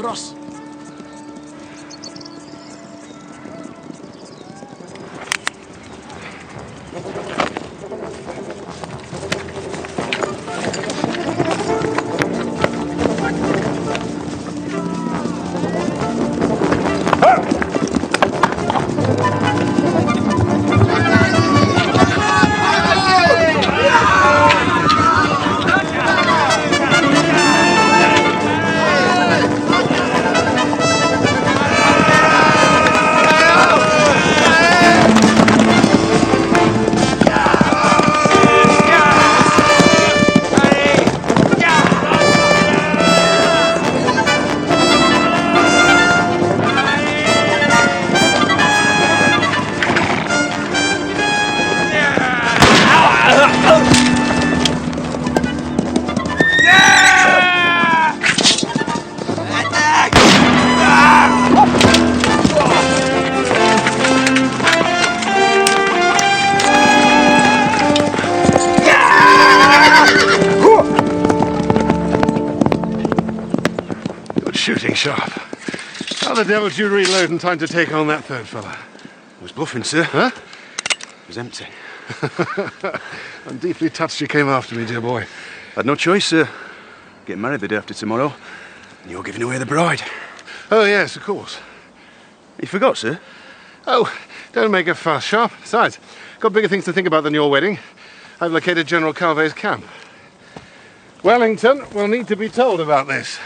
libros? Shooting, Sharpe. How the devil did you reload in time to take on that third fella? I was bluffing, sir. Huh? It was empty. I'm deeply touched you came after me, dear boy. I had no choice, sir. Getting married the day after tomorrow, and you're giving away the bride. Oh, yes, of course. You forgot, sir? Oh, don't make a fuss, Sharpe. Besides, got bigger things to think about than your wedding. I've located General Carvey's camp. Wellington will need to be told about this.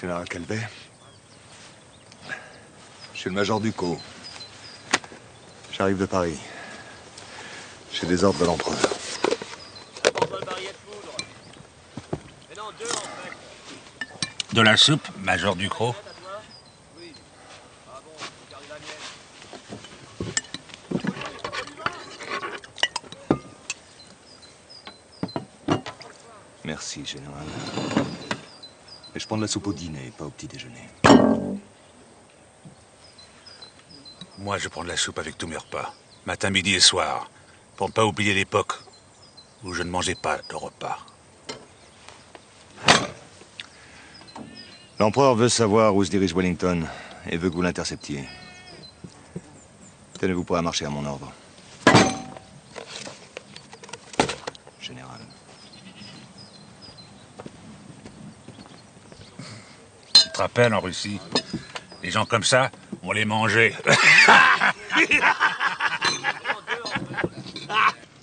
Général Calvet, je suis le major Ducos. J'arrive de Paris. J'ai des ordres de l'empereur. De la soupe, major Ducros. Merci, général. Mais je prends de la soupe au dîner, pas au petit déjeuner. Moi, je prends de la soupe avec tous mes repas, matin, midi et soir, pour ne pas oublier l'époque où je ne mangeais pas de repas. L'empereur veut savoir où se dirige Wellington et veut que vous l'interceptiez. Tenez-vous prêt à marcher à mon ordre. Général. Tu te rappelles, en Russie, les gens comme ça, on les mangeait.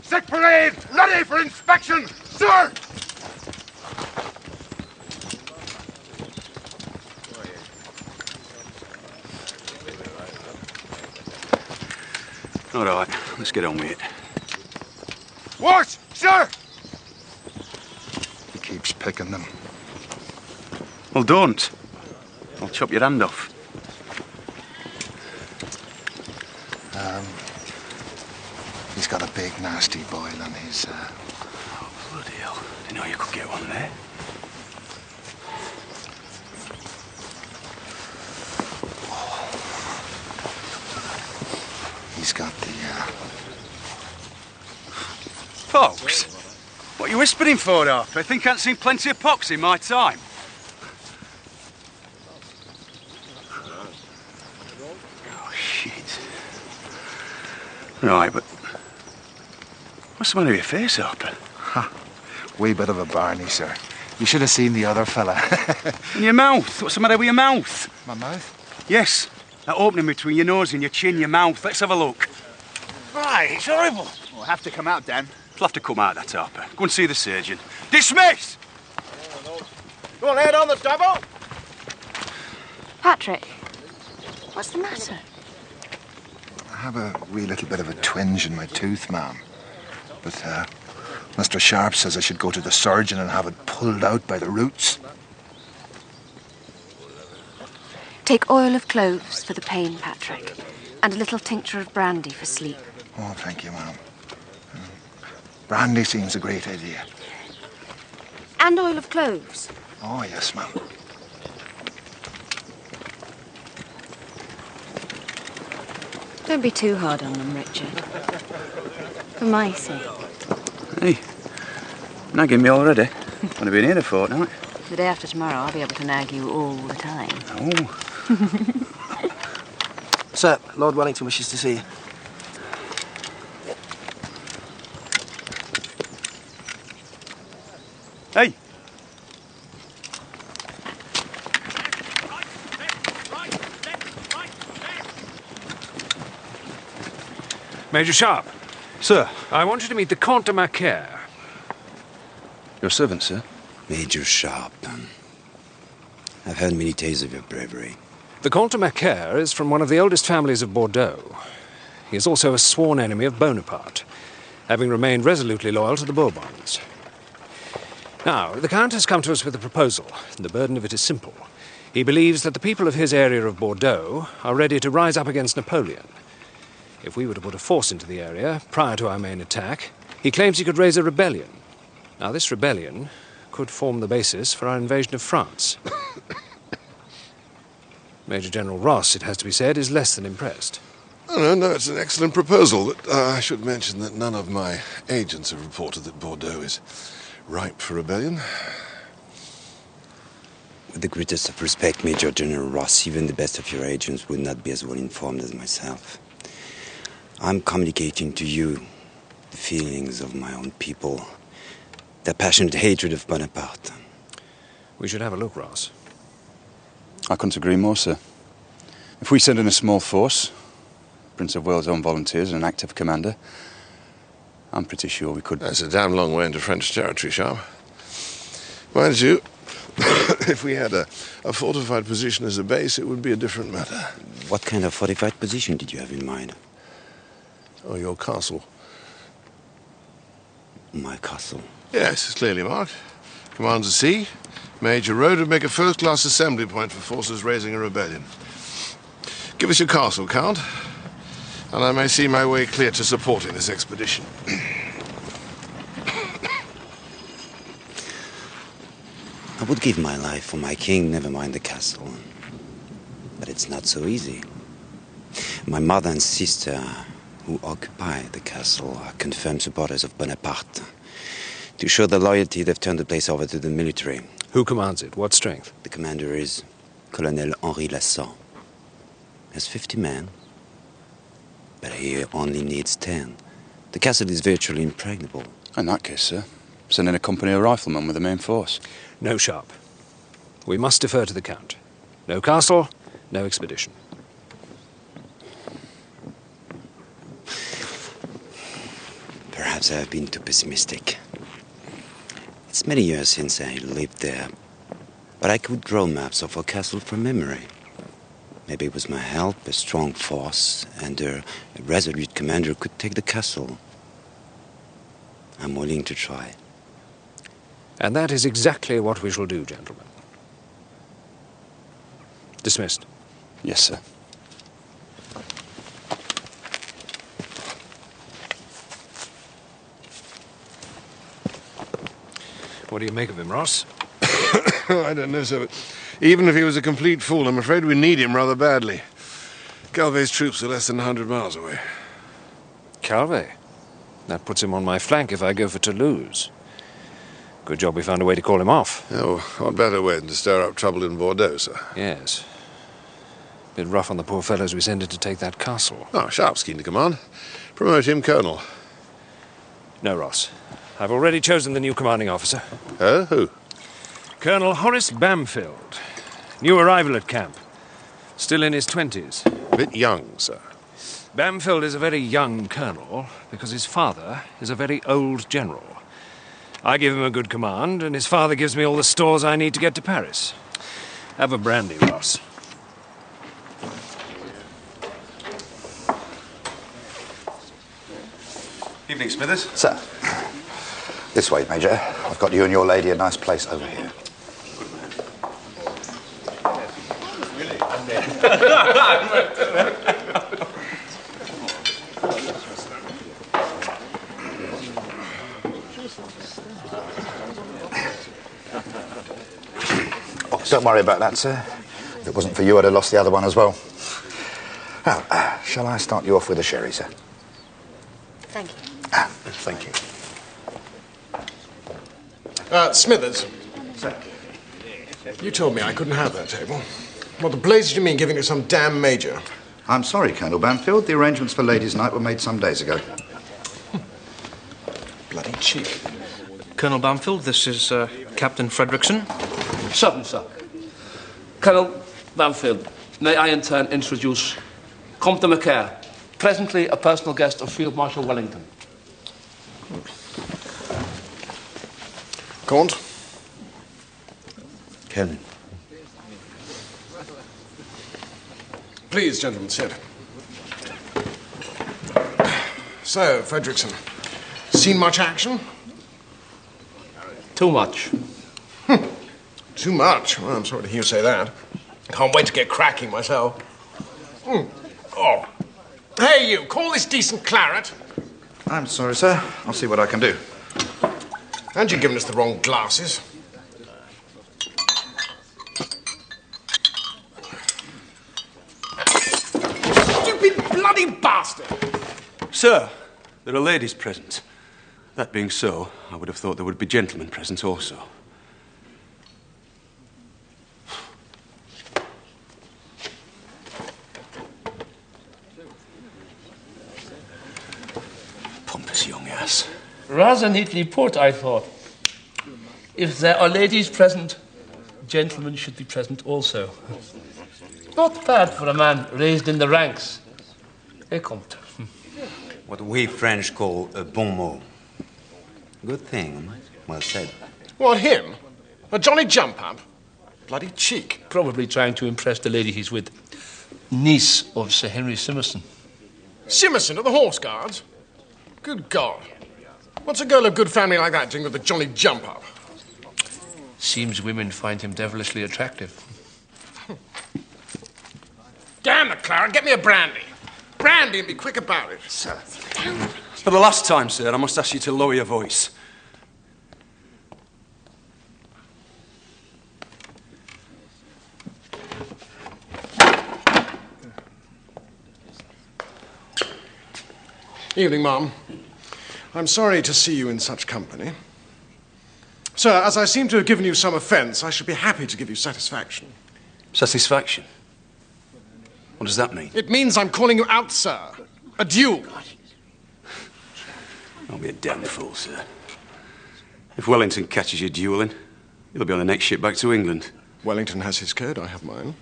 Sick parade, ready for inspection, sir! All right, let's get on with it. Watch, sir! He keeps picking them. Well, don't. I'll chop your hand off. He's got a big, nasty boil on his... Oh, bloody hell. Didn't know you could get one there. He's got the, Folks, what are you whispering for, Harper? I think I've seen plenty of pox in my time. Oh, shit. Right, but... What's the matter with your face, Harper? Ha! Way bit of a Barney, sir. You should have seen the other fella. And your mouth. What's the matter with your mouth? My mouth? Yes. That opening between your nose and your chin, your mouth. Let's have a look. Right, it's horrible. We'll have to come out, Dan. It'll have to come out, that, Harper. Go and see the surgeon. Dismiss! Go on, head on the double. Patrick, what's the matter? I have a wee little bit of a twinge in my tooth, ma'am. But, Mr. Sharpe says I should go to the surgeon and have it pulled out by the roots. Take oil of cloves for the pain, Patrick, and a little tincture of brandy for sleep. Oh, thank you, ma'am. Brandy seems a great idea. And oil of cloves. Oh, yes, ma'am. Don't be too hard on them, Richard. For my sake. Hey, nagging me already. I've been here a fortnight. The day after tomorrow, I'll be able to nag you all the time. Oh. Sir, Lord Wellington wishes to see you. Hey! Major Sharpe. Sir. I want you to meet the Comte de Macaire. Your servant, sir. Major Sharpe. I've heard many tales of your bravery. The Comte de Macaire is from one of the oldest families of Bordeaux. He is also a sworn enemy of Bonaparte, having remained resolutely loyal to the Bourbons. Now, the Count has come to us with a proposal, and the burden of it is simple. He believes that the people of his area of Bordeaux are ready to rise up against Napoleon. If we were to put a force into the area prior to our main attack, he claims he could raise a rebellion. Now, this rebellion could form the basis for our invasion of France. Major General Ross, it has to be said, is less than impressed. Oh, no, it's an excellent proposal. But I should mention that none of my agents have reported that Bordeaux is ripe for rebellion. With the greatest of respect, Major General Ross, even the best of your agents would not be as well informed as myself. I'm communicating to you the feelings of my own people, their passionate hatred of Bonaparte. We should have a look, Ross. I couldn't agree more, sir. If we send in a small force, Prince of Wales' own volunteers and an active commander, I'm pretty sure we could... That's a damn long way into French territory, Sharpe. Mind you, if we had a fortified position as a base, it would be a different matter. What kind of fortified position did you have in mind? Oh, your castle. My castle? Yes, it's clearly marked. Commands a sea. Major road would make a first-class assembly point for forces raising a rebellion. Give us your castle, Count, and I may see my way clear to supporting this expedition. I would give my life for my king, never mind the castle. But it's not so easy. My mother and sister, who occupy the castle, are confirmed supporters of Bonaparte. To show their loyalty, they've turned the place over to the military. Who commands it? What strength? The commander is Colonel Henri Lasson. Has 50 men, but he only needs 10. The castle is virtually impregnable. In that case, sir, send in a company of riflemen with the main force. No, Sharpe. We must defer to the Count. No castle, no expedition. Perhaps I have been too pessimistic. It's many years since I lived there, but I could draw maps of our castle from memory. Maybe with my help, a strong force and a resolute commander could take the castle. I'm willing to try. And that is exactly what we shall do, gentlemen. Dismissed. Yes, sir. What do you make of him, Ross? I don't know, sir, but even if he was a complete fool, I'm afraid we need him rather badly. Calvé's troops are less than 100 miles away. Calvé? That puts him on my flank if I go for Toulouse. Good job we found a way to call him off. Oh, what better way than to stir up trouble in Bordeaux, sir? Yes. Bit rough on the poor fellows we sent in to take that castle. Oh, Sharpe's keen to command. Promote him colonel. No, Ross. I've already chosen the new commanding officer. Oh, who? Colonel Horace Bamfield. New arrival at camp. Still in his 20s. A bit young, sir. Bamfield is a very young colonel because his father is a very old general. I give him a good command, and his father gives me all the stores I need to get to Paris. Have a brandy, Ross. Evening, Smithers. Sir, this way, Major. I've got you and your lady a nice place over here. Oh, don't worry about that, sir. If it wasn't for you, I'd have lost the other one as well. Now, shall I start you off with a sherry, sir? Thank you. Thank you. Smithers. Sir. You told me I couldn't have that table. What the blazes do you mean giving it some damn major? I'm sorry, Colonel Banfield. The arrangements for ladies' night were made some days ago. Bloody cheek. Colonel Banfield, this is Captain Fredrickson. Certain, sir. Colonel Banfield, may I in turn introduce Comte de Macaire, presently a personal guest of Field Marshal Wellington. Comte? Colonel. Please, gentlemen, sit. So, Fredrickson, seen much action? Too much. Too much? Well, I'm sorry to hear you say that. Can't wait to get cracking myself. Oh. Hey, you, call this decent claret. I'm sorry, sir. I'll see what I can do. And you've given us the wrong glasses. Stupid bloody bastard! Sir, there are ladies present. That being so, I would have thought there would be gentlemen present also. Pompous young ass. Rather neatly put, I thought. If there are ladies present, gentlemen should be present also. Not bad for a man raised in the ranks. Eh, Comte? What we French call a bon mot. Good thing. Well said. What, him? A Johnny Jump-Up? Bloody cheek. Probably trying to impress the lady he's with. Niece of Sir Henry Simerson. Simerson of the Horse Guards? Good God. What's a girl of good family like that doing with a Johnny Jump-Up? Seems women find him devilishly attractive. Damn the claret, get me a brandy. Brandy and be quick about it. Sir. For the last time, sir, I must ask you to lower your voice. Evening, Ma'am. I'm sorry to see you in such company. Sir, as I seem to have given you some offence, I should be happy to give you satisfaction. Satisfaction? What does that mean? It means I'm calling you out, sir. A duel. Don't be a damn fool, sir. If Wellington catches you duelling, you'll be on the next ship back to England. Wellington has his code, I have mine.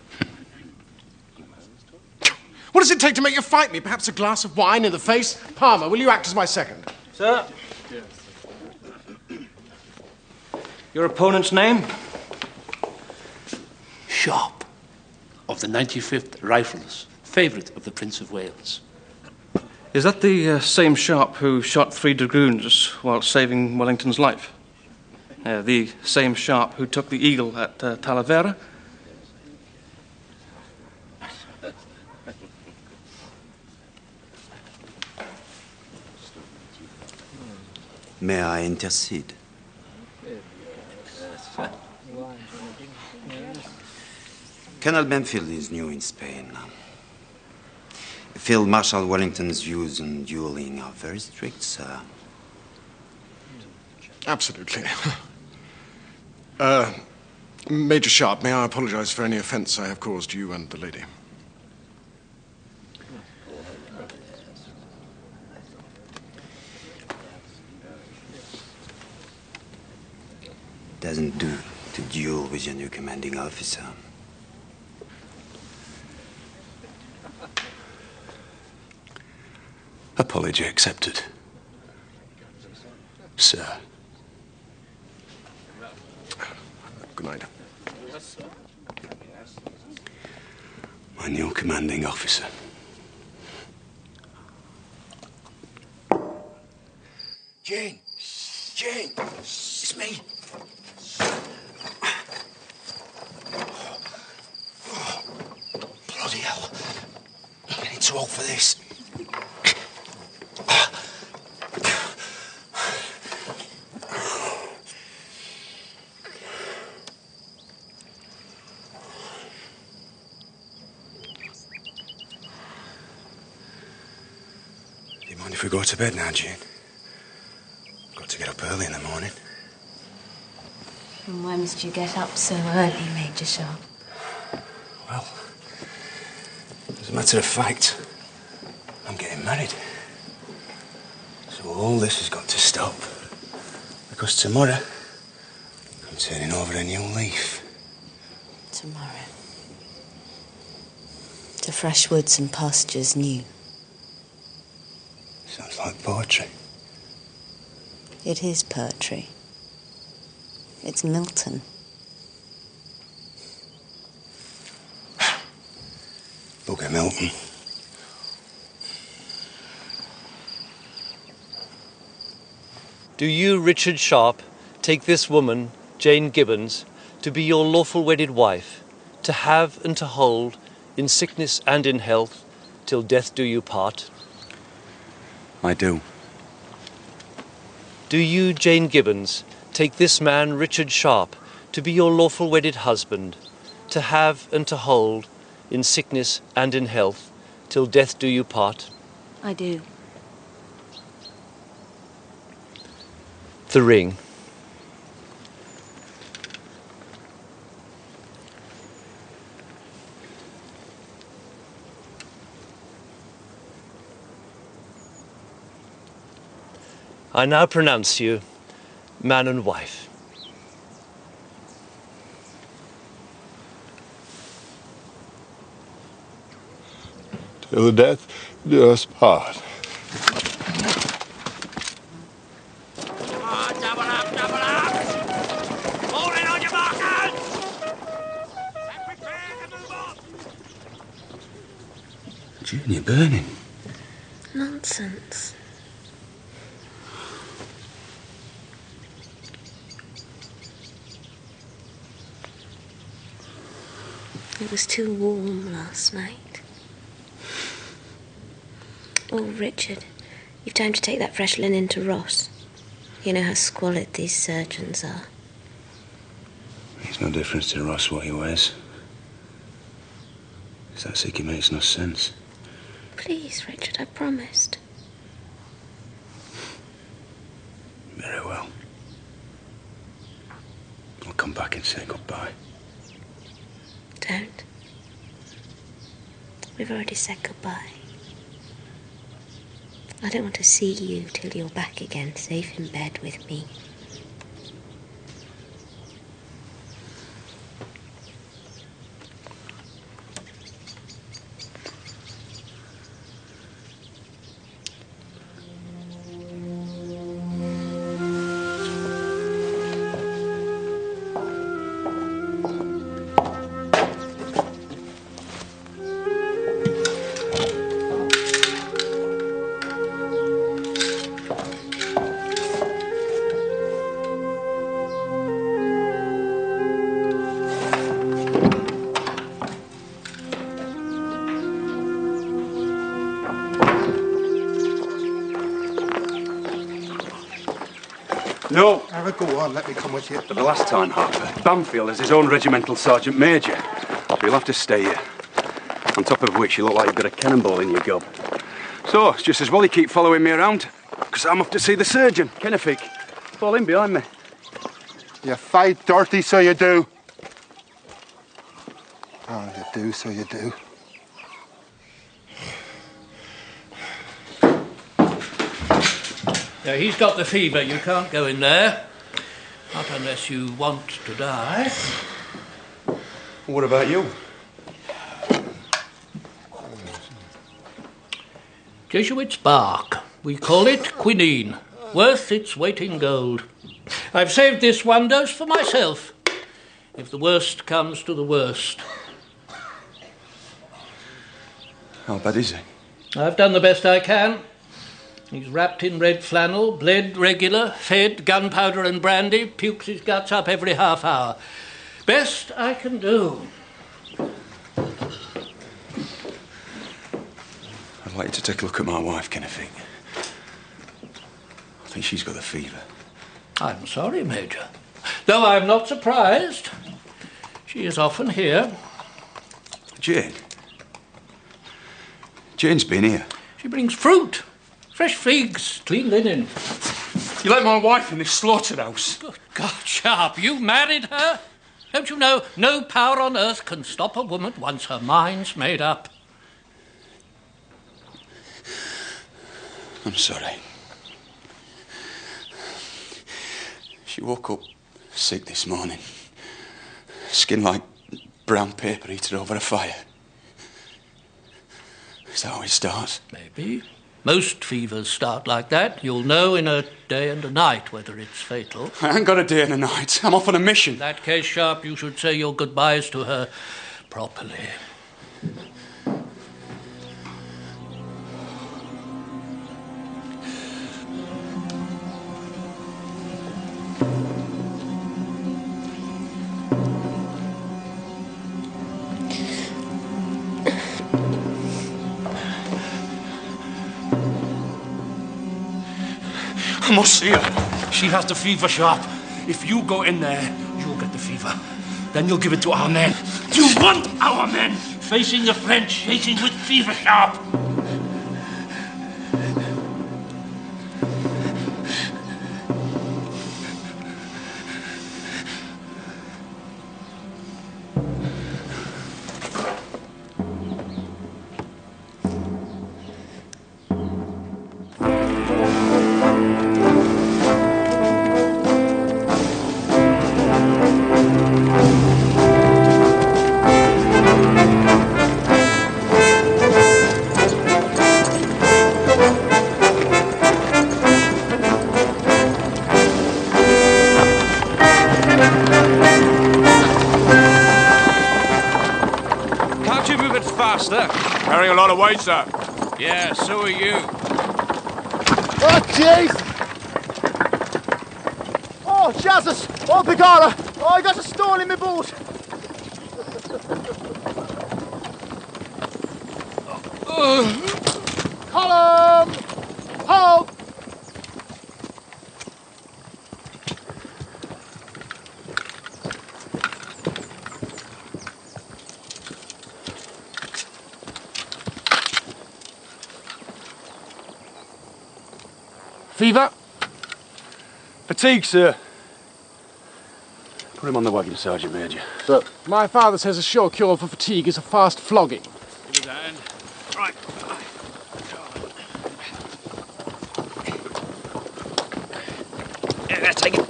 What does it take to make you fight me? Perhaps a glass of wine in the face? Palmer, will you act as my second? Sir? Your opponent's name? Sharpe, of the 95th Rifles, favourite of the Prince of Wales. Is that the same Sharpe who shot 3 dragoons while saving Wellington's life? The same Sharpe who took the eagle at Talavera? May I intercede? Colonel Banfield is new in Spain. Field Marshal Wellington's views on dueling are very strict, sir. Absolutely. Major Sharpe, may I apologize for any offence I have caused you and the lady? Doesn't do to duel with your new commanding officer. Apology accepted. Sir. Good night. My new commanding officer. Jane! Jane! It's me! Oh, bloody hell. I'm getting too old for this. Do you mind if we go to bed now, Jane? Got to get up early in the morning. And why must you get up so early, Major Sharpe? Well, as a matter of fact, I'm getting married. So all this has got to stop. Because tomorrow, I'm turning over a new leaf. Tomorrow. To fresh woods and pastures new. Sounds like poetry. It is poetry. It's Milton. Bugger Milton. Do you, Richard Sharpe, take this woman, Jane Gibbons, to be your lawful wedded wife, to have and to hold, in sickness and in health, till death do you part? I do. Do you, Jane Gibbons, take this man, Richard Sharpe, to be your lawful wedded husband, to have and to hold, in sickness and in health, till death do you part? I do. The ring. I now pronounce you man and wife. Till death do us part. Junior burning. Nonsense. It was too warm last night. Oh, Richard, you've time to take that fresh linen to Ross. You know how squalid these surgeons are. Makes no difference to Ross what he wears. It's that sick he makes no sense. Please, Richard, I promised. Very well. I'll come back and say goodbye. Don't. We've already said goodbye. I don't want to see you till you're back again, safe in bed with me. No. Now, go on, let me come with you. For the last time, Harper, Bamfield has his own regimental sergeant major. So you'll have to stay here. On top of which, you look like you've got a cannonball in your gob. So, it's just as well you keep following me around, because I'm off to see the surgeon, Kennefic. Fall in behind me. You fight dirty, so you do. Oh, you do, so you do. Now, he's got the fever. You can't go in there. Not unless you want to die. What about you? Jesuit's bark. We call it quinine. Worth its weight in gold. I've saved this one dose for myself. If the worst comes to the worst. How bad is he? I've done the best I can. He's wrapped in red flannel, bled regular, fed gunpowder and brandy, pukes his guts up every half hour. Best I can do. I'd like you to take a look at my wife, Kennefic. I think she's got the fever. I'm sorry, Major. Though I'm not surprised. She is often here. Jane? Jane's been here. She brings fruit, fresh figs, clean linen. You let my wife in this slaughterhouse. Good God, Sharpe, you married her? Don't you know no power on earth can stop a woman once her mind's made up? I'm sorry. She woke up sick this morning. Skin like brown paper heated over a fire. Is that how it starts? Maybe. Most fevers start like that. You'll know in a day and a night whether it's fatal. I ain't got a day and a night. I'm off on a mission. In that case, Sharpe, you should say your goodbyes to her properly. I must see her. She has the fever, Sharpe. If you go in there, you'll get the fever. Then you'll give it to our men. You want our men facing the French, facing with fever, Sharpe. Carrying a lot of weight, sir. Yeah, so are you. Oh, jeez! Oh, Jesus! Oh, begorra! Oh, I got a stone in my boot! Column! Halt! Fever? Fatigue, sir. Put him on the wagon, Sergeant Major. Sir. My father says a sure cure for fatigue is a fast flogging. Give me that hand. Right. Yeah, take it.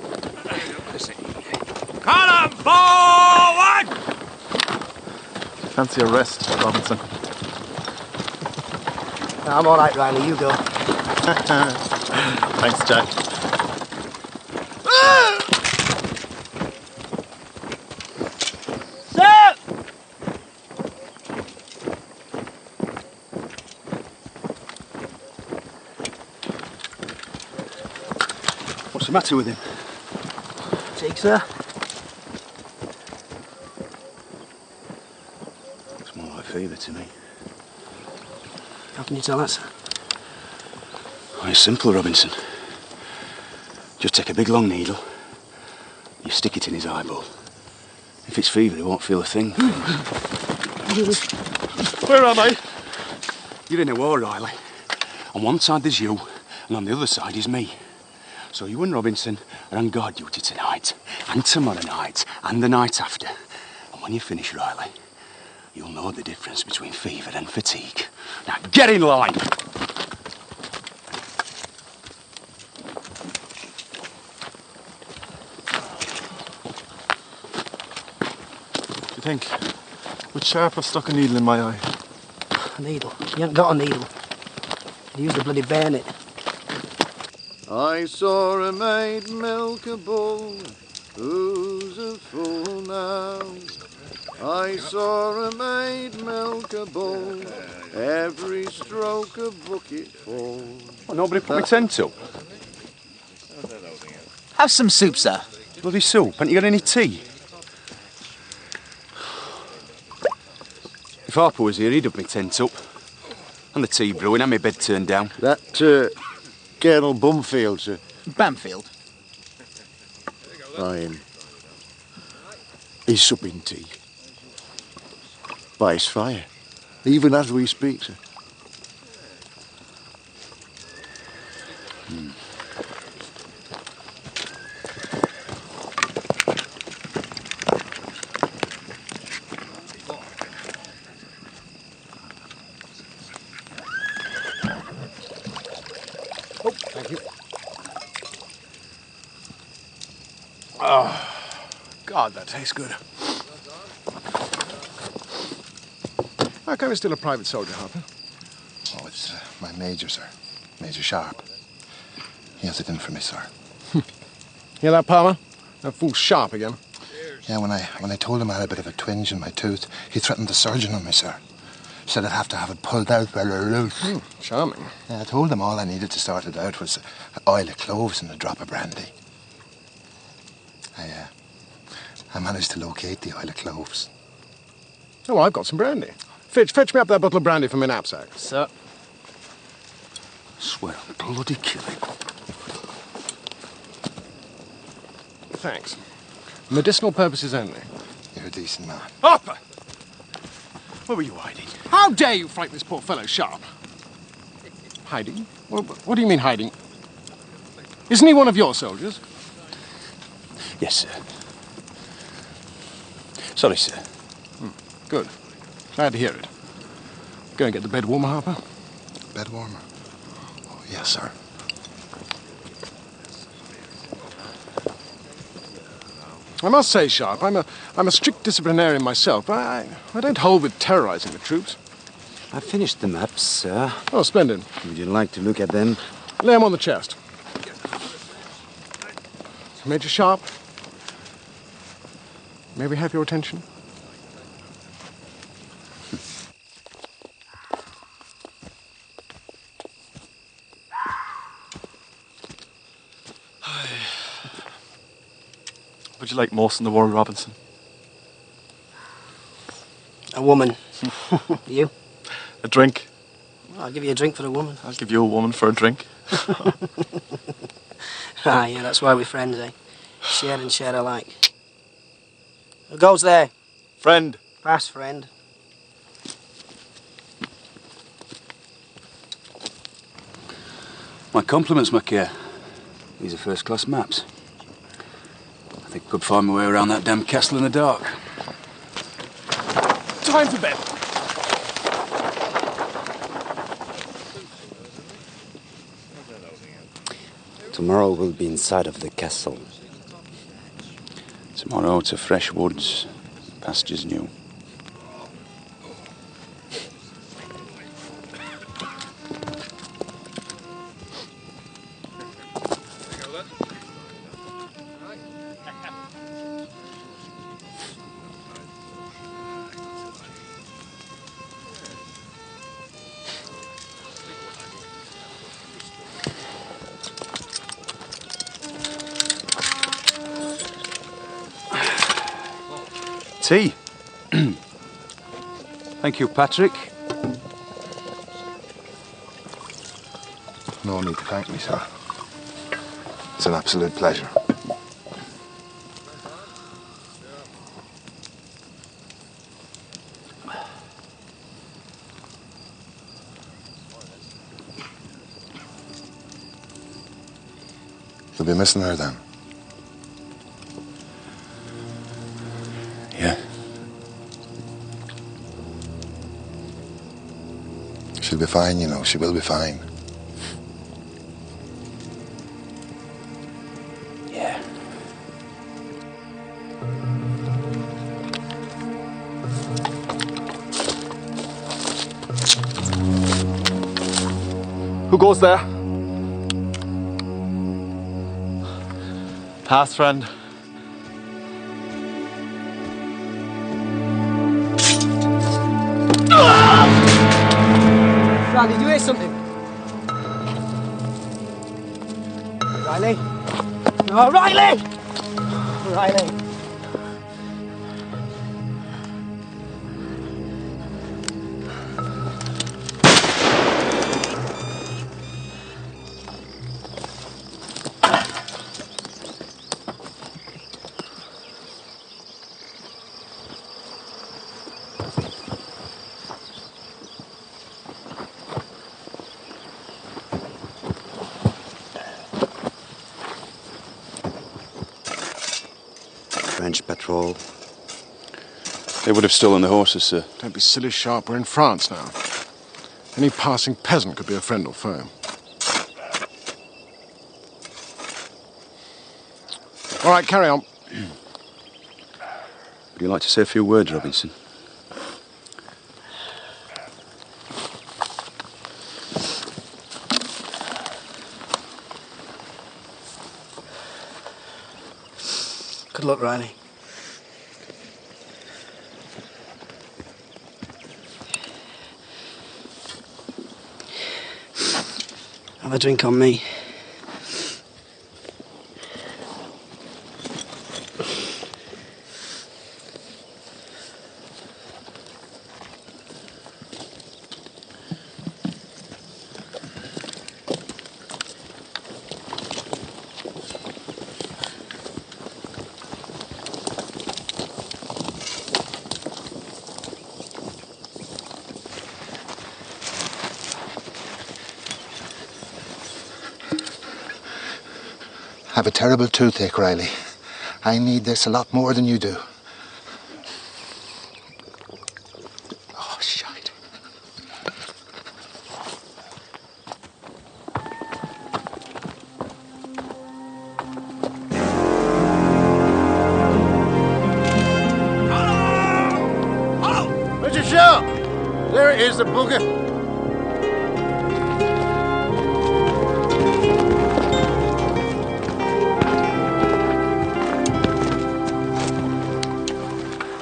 Column forward! Fancy a rest, Robinson. I'm all right, Riley. You go. Thanks, Jack. Sir! What's the matter with him? Take, sir. It's more like fever to me. How can you tell that, sir? Oh, it's simple, Robinson. Just take a big long needle, you stick it in his eyeball. If it's fever, he won't feel a thing. Where am I? You're in a war, Riley. On one side there's you, and on the other side is me. So you and Robinson are on guard duty tonight, and tomorrow night, and the night after. And when you finish, Riley, you'll know the difference between fever and fatigue. Now, get in line! Do you think? Would Sharpe have stuck a needle in my eye? A needle? You ain't got a needle. You use a bloody bayonet. I saw a maid milk a bull, who's a fool now? I saw a maid milk a bull, every stroke a bucket full. Well, nobody put my tent up. Have some soup, sir. Bloody soup. Haven't you got any tea? If Harper was here, he'd have my tent up. And the tea brewing and my bed turned down. That, Colonel Bumfield, sir. Bamfield. Ryan. He's supping tea. By his fire. Even as we speak, sir. Thank you. Oh, God, that tastes good. How come you're still a private soldier, Harper? Oh, it's my major, sir. Major Sharpe. He has it in for me, sir. Hear that, Palmer? That fool Sharpe again. Yeah, when I told him I had a bit of a twinge in my tooth, he threatened the surgeon on me, sir. Said I'd have to have it pulled out very loose. Charming. Yeah, I told him all I needed to sort it out was oil of cloves and a drop of brandy. I managed to locate the oil of cloves. Oh, I've got some brandy. Fetch me up that bottle of brandy from my knapsack. Sir. Swear I'll bloody kill him. Thanks. Medicinal purposes only. You're a decent man. Harper! Where were you hiding? How dare you frighten this poor fellow Sharpe? Hiding? What do you mean hiding? Isn't he one of your soldiers? Yes, sir. Sorry, sir. Good. Glad to hear it. Go and get the bed warmer, Harper. Bed warmer? Oh, yes, sir. I must say, Sharpe, I'm a strict disciplinarian myself, but I don't hold with terrorizing the troops. I finished the maps, sir. Oh, splendid. Would you like to look at them? Lay them on the chest. Major Sharpe, may we have your attention? Would you like most in the war, Robinson? A woman. You? A drink? I'll give you a drink for a woman. I'll give you a woman for a drink. Ah, yeah, that's why we're friends, eh? Share and share alike. Who goes there? Friend. Pass, friend. My compliments, Macaire. These are first-class maps. I think I could find my way around that damn castle in the dark. Time for bed. Tomorrow we'll be inside of the castle. Tomorrow to fresh woods, pastures new. Tea. Thank you, Patrick. No need to thank me, sir. It's an absolute pleasure. You'll be missing her then. Yeah. She'll be fine, you know. She will be fine. Yeah. Who goes there? Pass, friend. Fran, did you hear something? Riley? Oh, Riley! Riley. French patrol. They would have stolen the horses, sir. Don't be silly, Sharpe. We're in France now. Any passing peasant could be a friend or foe. All right, carry on. Would you like to say a few words, Robinson? Good luck, Riley. Have a drink on me. I have a terrible toothache, Riley. I need this a lot more than you do. Oh, shite. Richard Sharpe! There it is, the bugger.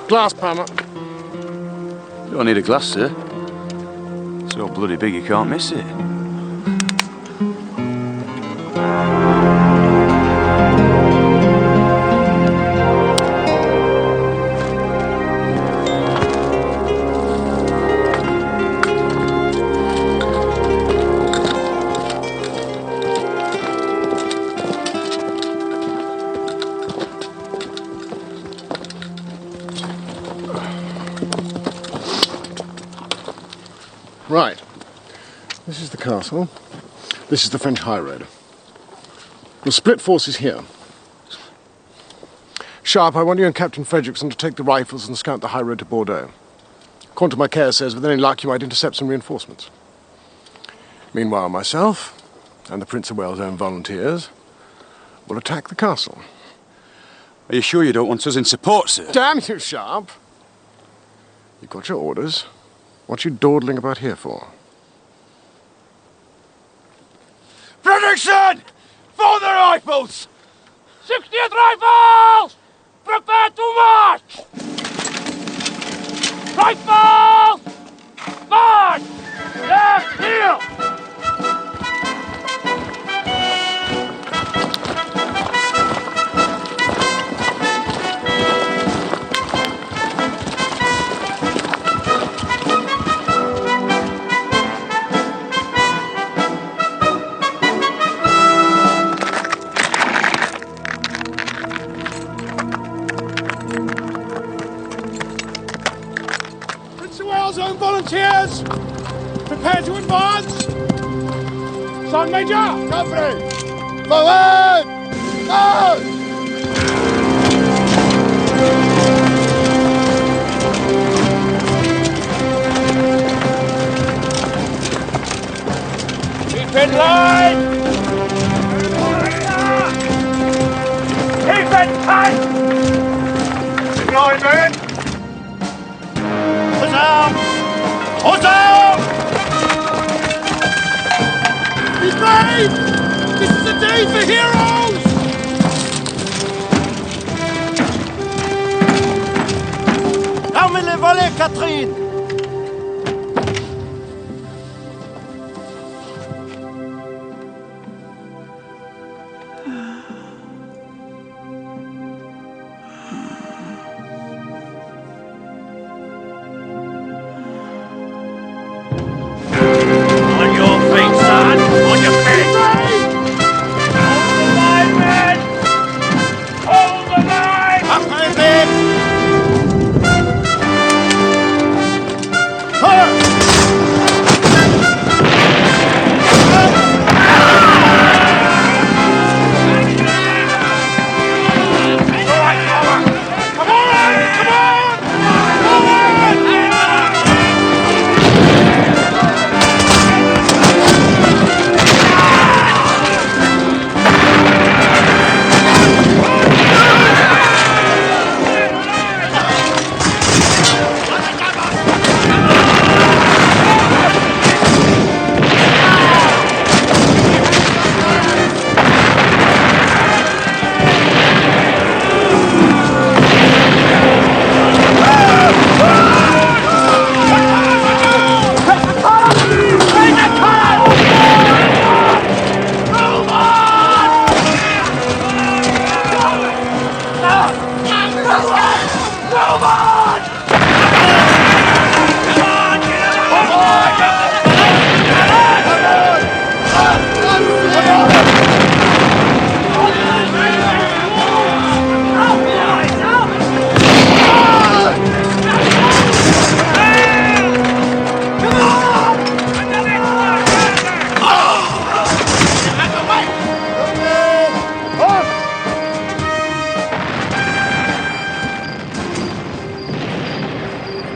Glass, Palmer. You don't need a glass, sir. It's so bloody big you can't miss it. Right. This is the castle. This is the French high road. We'll split forces here. Sharpe, I want you and Captain Frederickson to take the rifles and scout the high road to Bordeaux. According to my care says, with any luck, you might intercept some reinforcements. Meanwhile, myself and the Prince of Wales' own volunteers will attack the castle. Are you sure you don't want us in support, sir? Damn you, Sharpe! You've got your orders. What are you dawdling about here for? Frederickson! For the rifles! 60th Rifles! Prepare to march! Rifles! March! Left heel! Volunteers, prepare to advance. Sergeant Major, company, forward! Out! Keep in line! Keep it tight! In line, men! Put down! Hold down! Be brave! This is a day for heroes! Armez les volets, Catherine!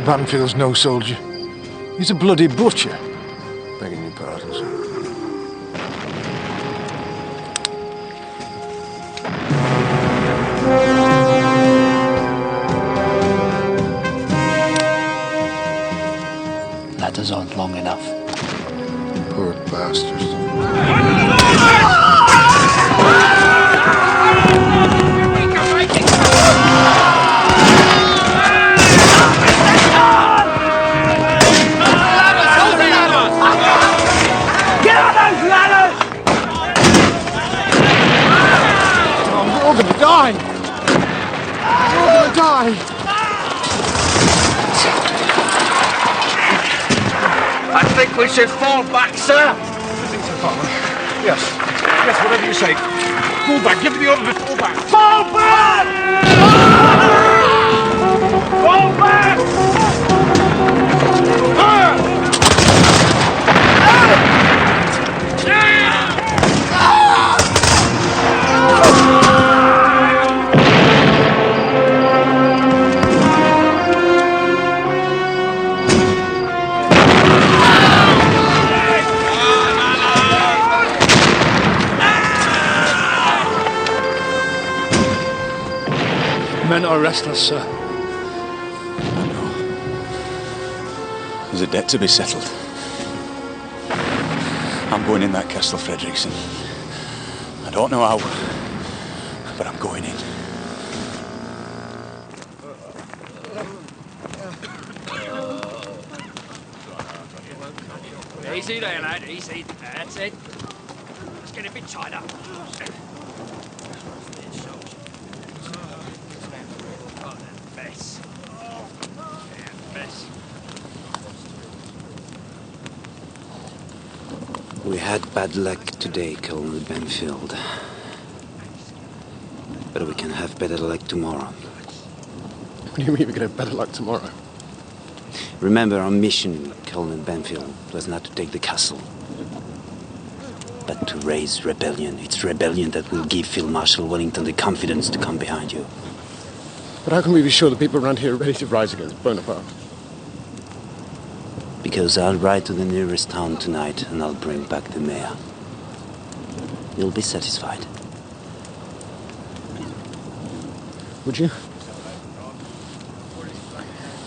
Banfield's no soldier. He's a bloody butcher. Begging your pardon, sir. Ladders aren't long enough. Poor bastards. Die! We're all gonna die! I think we should fall back, sir. Yes. Yes, whatever you say. Fall back. Give me the order to fall back. Fall back! Fall back! Men are restless, sir. I know. There's a debt to be settled. I'm going in that castle, Fredrickson. I don't know how, but I'm going in. Easy there, lad, easy. That's it. Let's get a bit tighter. We had bad luck today, Colonel Banfield. But we can have better luck tomorrow. What do you mean we can have better luck tomorrow? Remember, our mission, Colonel Banfield, was not to take the castle, but to raise rebellion. It's rebellion that will give Field Marshal Wellington the confidence to come behind you. But how can we be sure the people around here are ready to rise against Bonaparte? Because I'll ride to the nearest town tonight and I'll bring back the mayor. You'll be satisfied. Would you?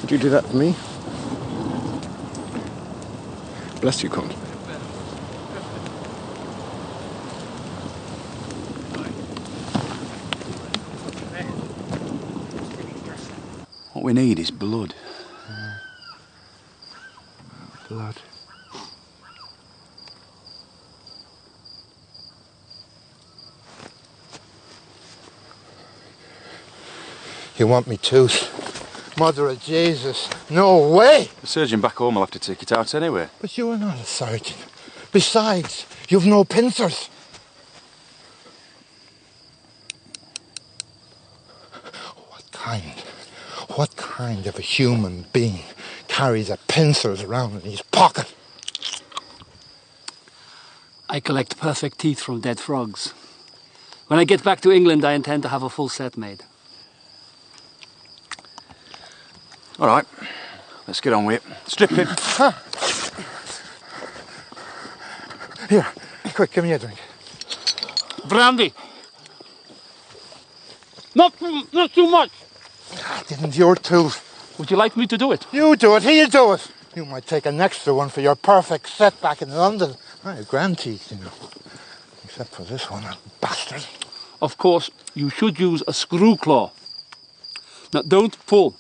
Would you do that for me? Bless you, Count. What we need is blood. Blood. You want me tooth? Mother of Jesus, no way! The surgeon back home will have to take it out anyway. But you are not a surgeon. Besides, you've no pincers. What kind of a human being carries a pincers around in his pocket? I collect perfect teeth from dead frogs. When I get back to England, I intend to have a full set made. All right, let's get on with it. Strip him. Here, quick, give me a drink. Brandy. Not too much. Didn't your tooth? Would you like me to do it? You do it, he'll do it. You might take an extra one for your perfect set back in London. I have grand teeth, you know. Except for this one, that bastard. Of course, you should use a screw claw. Now, don't pull.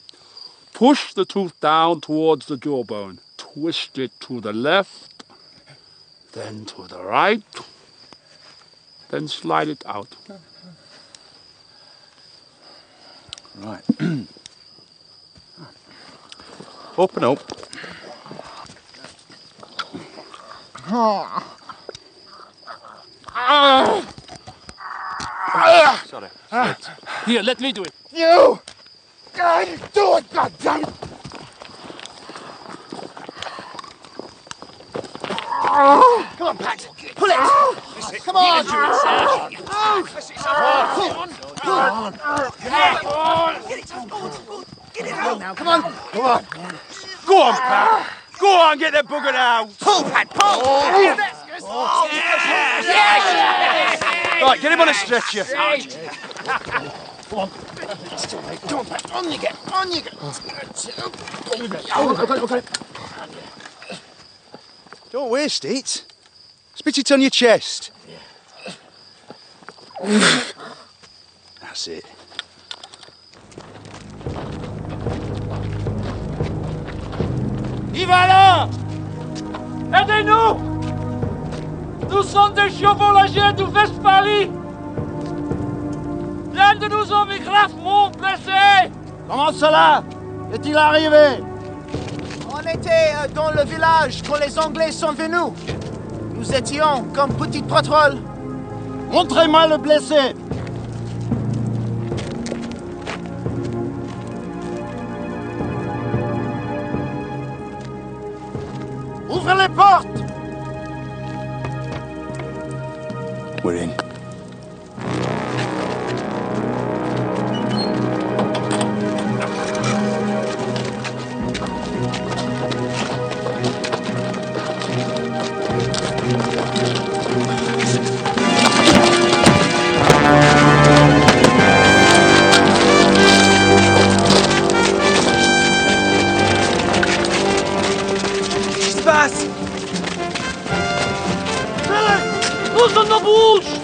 Push the tooth down towards the jawbone. Twist it to the left, then to the right, then slide it out. Right. Open up. Sorry. Here, let me do it. You! God, do it, goddammit! Come on, Pat. Pull it. Come on. Come on. Get it. Get it out. Get it out now. Come on. Come on. on, Pat. Go on, get that bugger out. Pull, Pat, pull. Right, get him on a stretcher. Come on. Come on, Pat. On you get. On you get. Got it. Don't waste it. Spit it on your chest. That's it. Y voilà! Aidez-nous! Nous sommes des chevaliers de Westphalie! L'un de nos hommes est gravement blessé! Comment cela? Est-il arrivé? On était dans le village quand les Anglais sont venus. Nous étions comme petite patrouille. Montrez-moi le blessé. Ouvrez les portes! We're in. Ouvre nos bouches!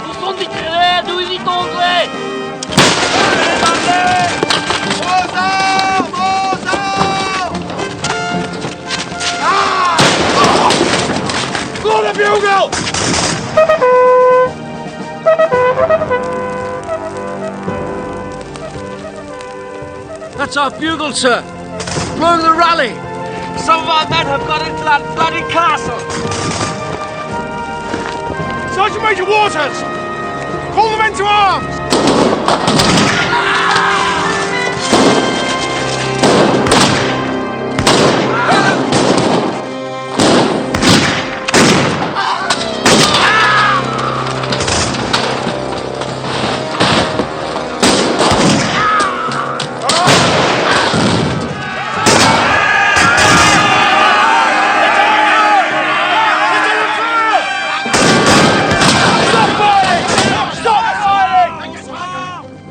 Nous sommes des guerriers de l'élite anglais! Aux armes! Aux armes! Ah! Blow the bugle! That's our bugle, sir. Blow the rally. Some of our men have got into that bloody castle. Sergeant Major Waters! Call the men to arms!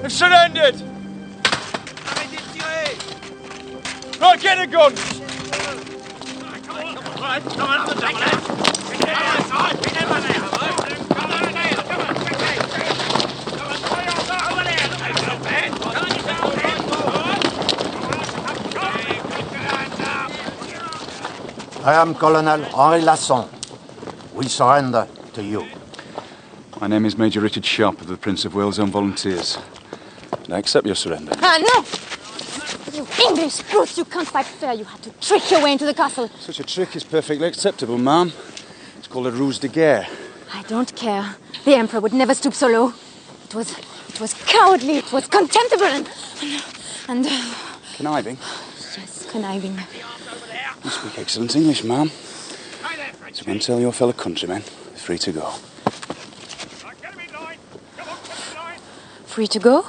Surrendered! Right, get a gun! I am Colonel Henri Lasson. We surrender to you. My name is Major Richard Sharpe of the Prince of Wales Own Volunteers. And I accept your surrender. Ah, no! You English brutes, you can't fight fair. You had to trick your way into the castle. Such a trick is perfectly acceptable, ma'am. It's called a ruse de guerre. I don't care. The Emperor would never stoop so low. It was cowardly, it was contemptible and Conniving? yes, conniving. You speak excellent English, ma'am. So go and tell your fellow countrymen they're free to go. Free to go?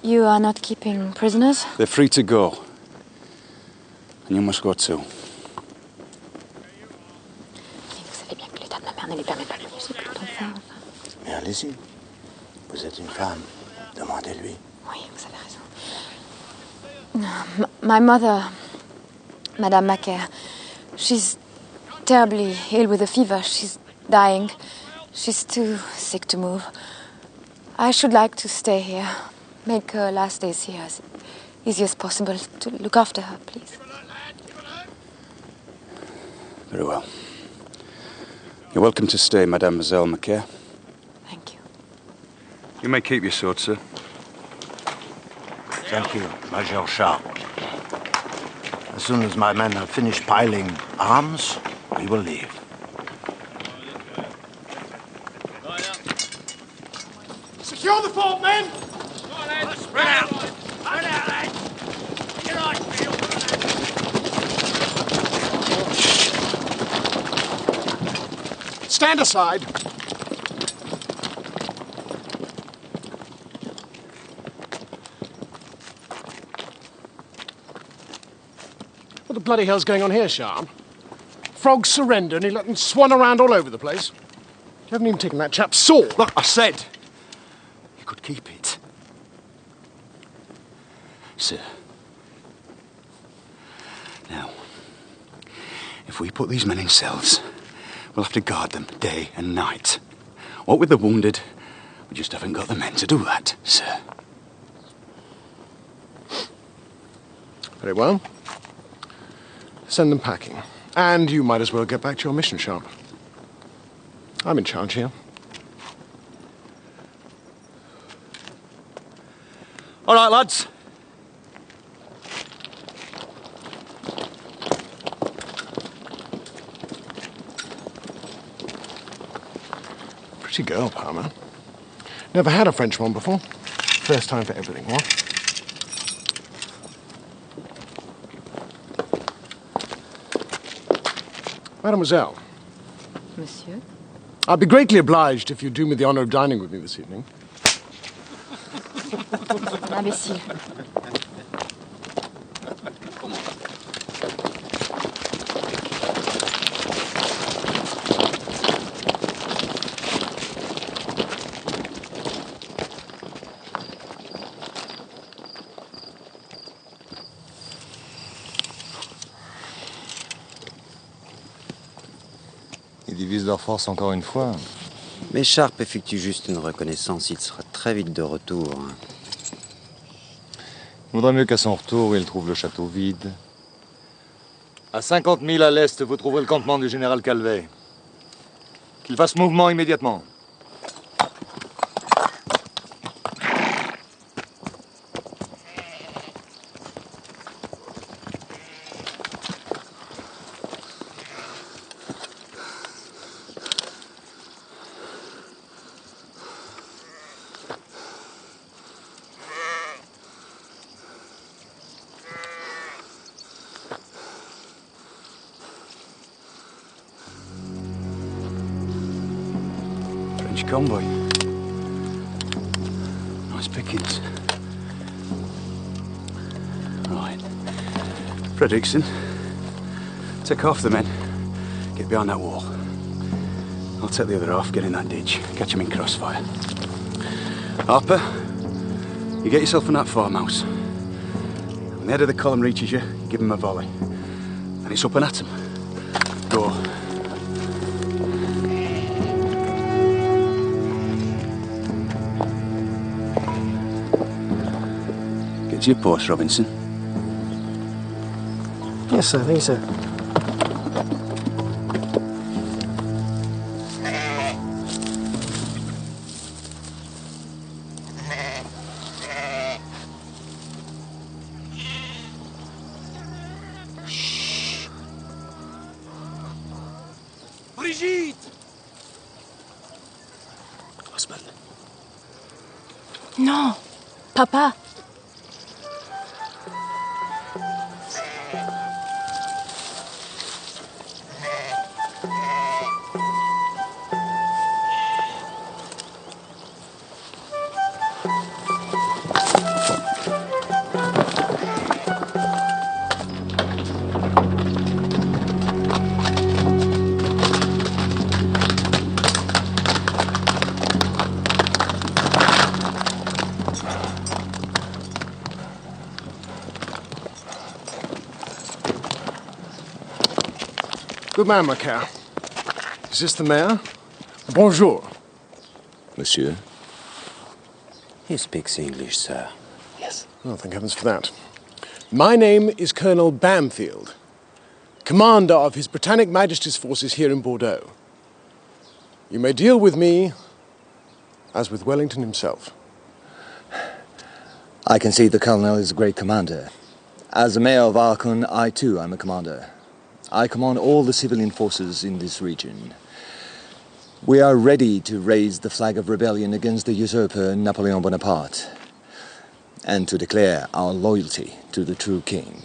You are not keeping prisoners? They're free to go. And you must go too. Mais allez-y. Vous êtes une femme. Demandez-lui. Oui, vous avez raison. My mother, Madame Macaire, she's terribly ill with a fever. She's dying. She's too sick to move. I should like to stay here. Make her last days here as easy as possible. To look after her, please. Very well. You're welcome to stay, Mademoiselle Macaire. Thank you. You may keep your sword, sir. Thank you, Major Sharpe. As soon as my men have finished piling arms, we will leave. Secure the fort, men! Spread out! Spread out, lads! Get on, Bill! Stand aside. bloody hell's going on here, Sharpe? Frogs surrender and he let them swan around all over the place. You haven't even taken that chap's sword. Look, I said you could keep it. Sir. Now, if we put these men in cells, we'll have to guard them day and night. What with the wounded, we just haven't got the men to do that, sir. Very well. Send them packing. And you might as well get back to your mission, Sharpe. I'm in charge here. All right, lads. Pretty girl, Palmer. Never had a French one before. First time for everything, what? Mademoiselle. Monsieur? I'd be greatly obliged if you'd do me the honor of dining with me this evening. Imbécile. Ils divisent leur force encore une fois. Mais Sharpe effectue juste une reconnaissance, il sera très vite de retour. Il vaudrait mieux qu'à son retour, il trouve le château vide. À 50 000 à l'est, vous trouverez le campement du général Calvet. Qu'il fasse mouvement immédiatement. Convoy. Nice pickings. Right. Fredrickson, take half the men. Get behind that wall. I'll take the other half, get in that ditch, catch them in crossfire. Harper, you get yourself in that farmhouse. When the head of the column reaches you, give him a volley. And it's up and at him. Go. Get to your post, Robinson. Yes, sir. Thank you, sir. Brigitte! Husband. Non, Papa. Good man, Macaire. Is this the mayor? Bonjour. Monsieur? He speaks English, sir. Yes. Oh, thank heavens for that. My name is Colonel Bamfield, commander of His Britannic Majesty's forces here in Bordeaux. You may deal with me as with Wellington himself. I can see the colonel is a great commander. As the mayor of Aachen, I too am a commander. I command all the civilian forces in this region. We are ready to raise the flag of rebellion against the usurper Napoleon Bonaparte, and to declare our loyalty to the true king,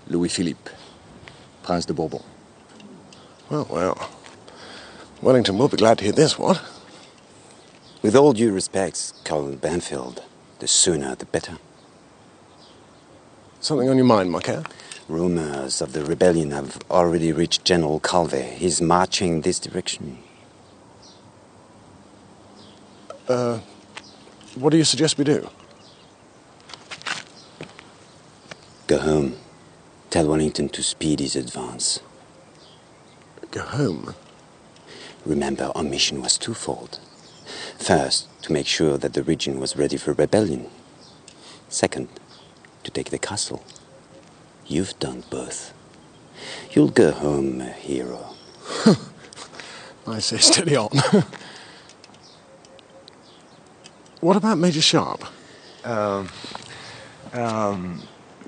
Louis-Philippe, Prince de Bourbon. Well, well. Wellington will be glad to hear this, what? With all due respects, Colonel Bamfield, the sooner the better. Something on your mind, Macaire? Rumors of the rebellion have already reached General Calvé. He's marching this direction. What do you suggest we do? Go home. Tell Wellington to speed his advance. Go home? Remember, our mission was twofold. First, to make sure that the region was ready for rebellion. Second, to take the castle. You've done both. You'll go home a hero. I say steady on. What about Major Sharpe?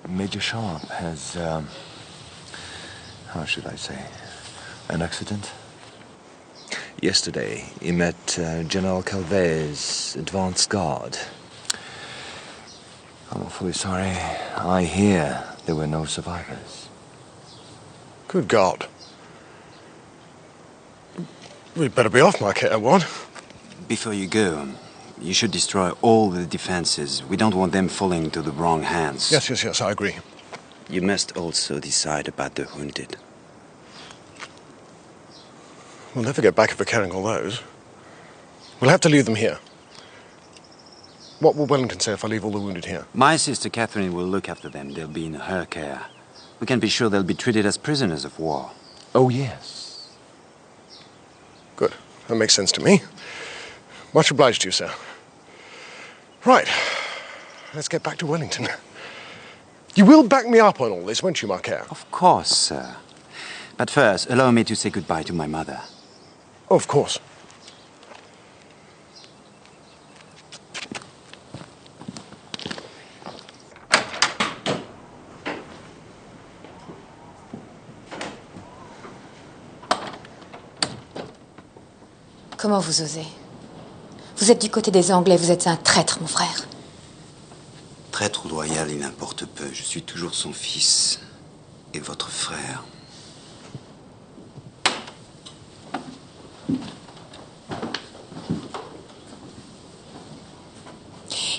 Major Sharpe has, how should I say, an accident. Yesterday, he met General Calvé's advance guard. I'm awfully sorry. I hear there were no survivors. Good God. We'd better be off, my care, one. Before you go, you should destroy all the defenses. We don't want them falling into the wrong hands. Yes, I agree. You must also decide about the wounded. We'll never get back if we're carrying all those. We'll have to leave them here. What will Wellington say if I leave all the wounded here? My sister Catherine will look after them. They'll be in her care. We can be sure they'll be treated as prisoners of war. Oh, yes. Good. That makes sense to me. Much obliged to you, sir. Right. Let's get back to Wellington. You will back me up on all this, won't you, Marquer? Of course, sir. But first, allow me to say goodbye to my mother. Of course. Comment vous osez? Vous êtes du côté des Anglais, vous êtes un traître, mon frère. Traître ou loyal, il importe peu. Je suis toujours son fils et votre frère.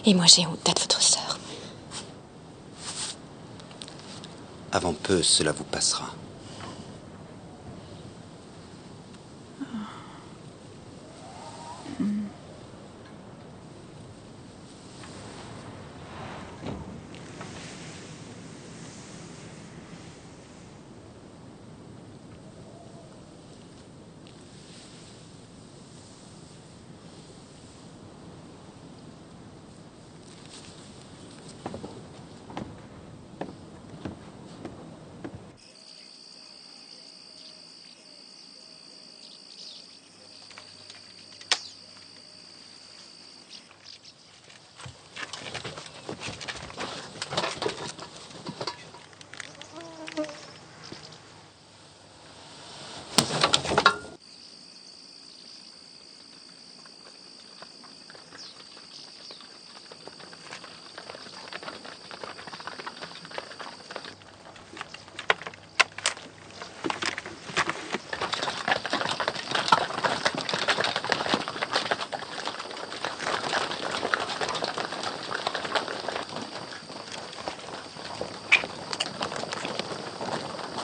Et moi, j'ai honte d'être votre sœur. Avant peu, cela vous passera.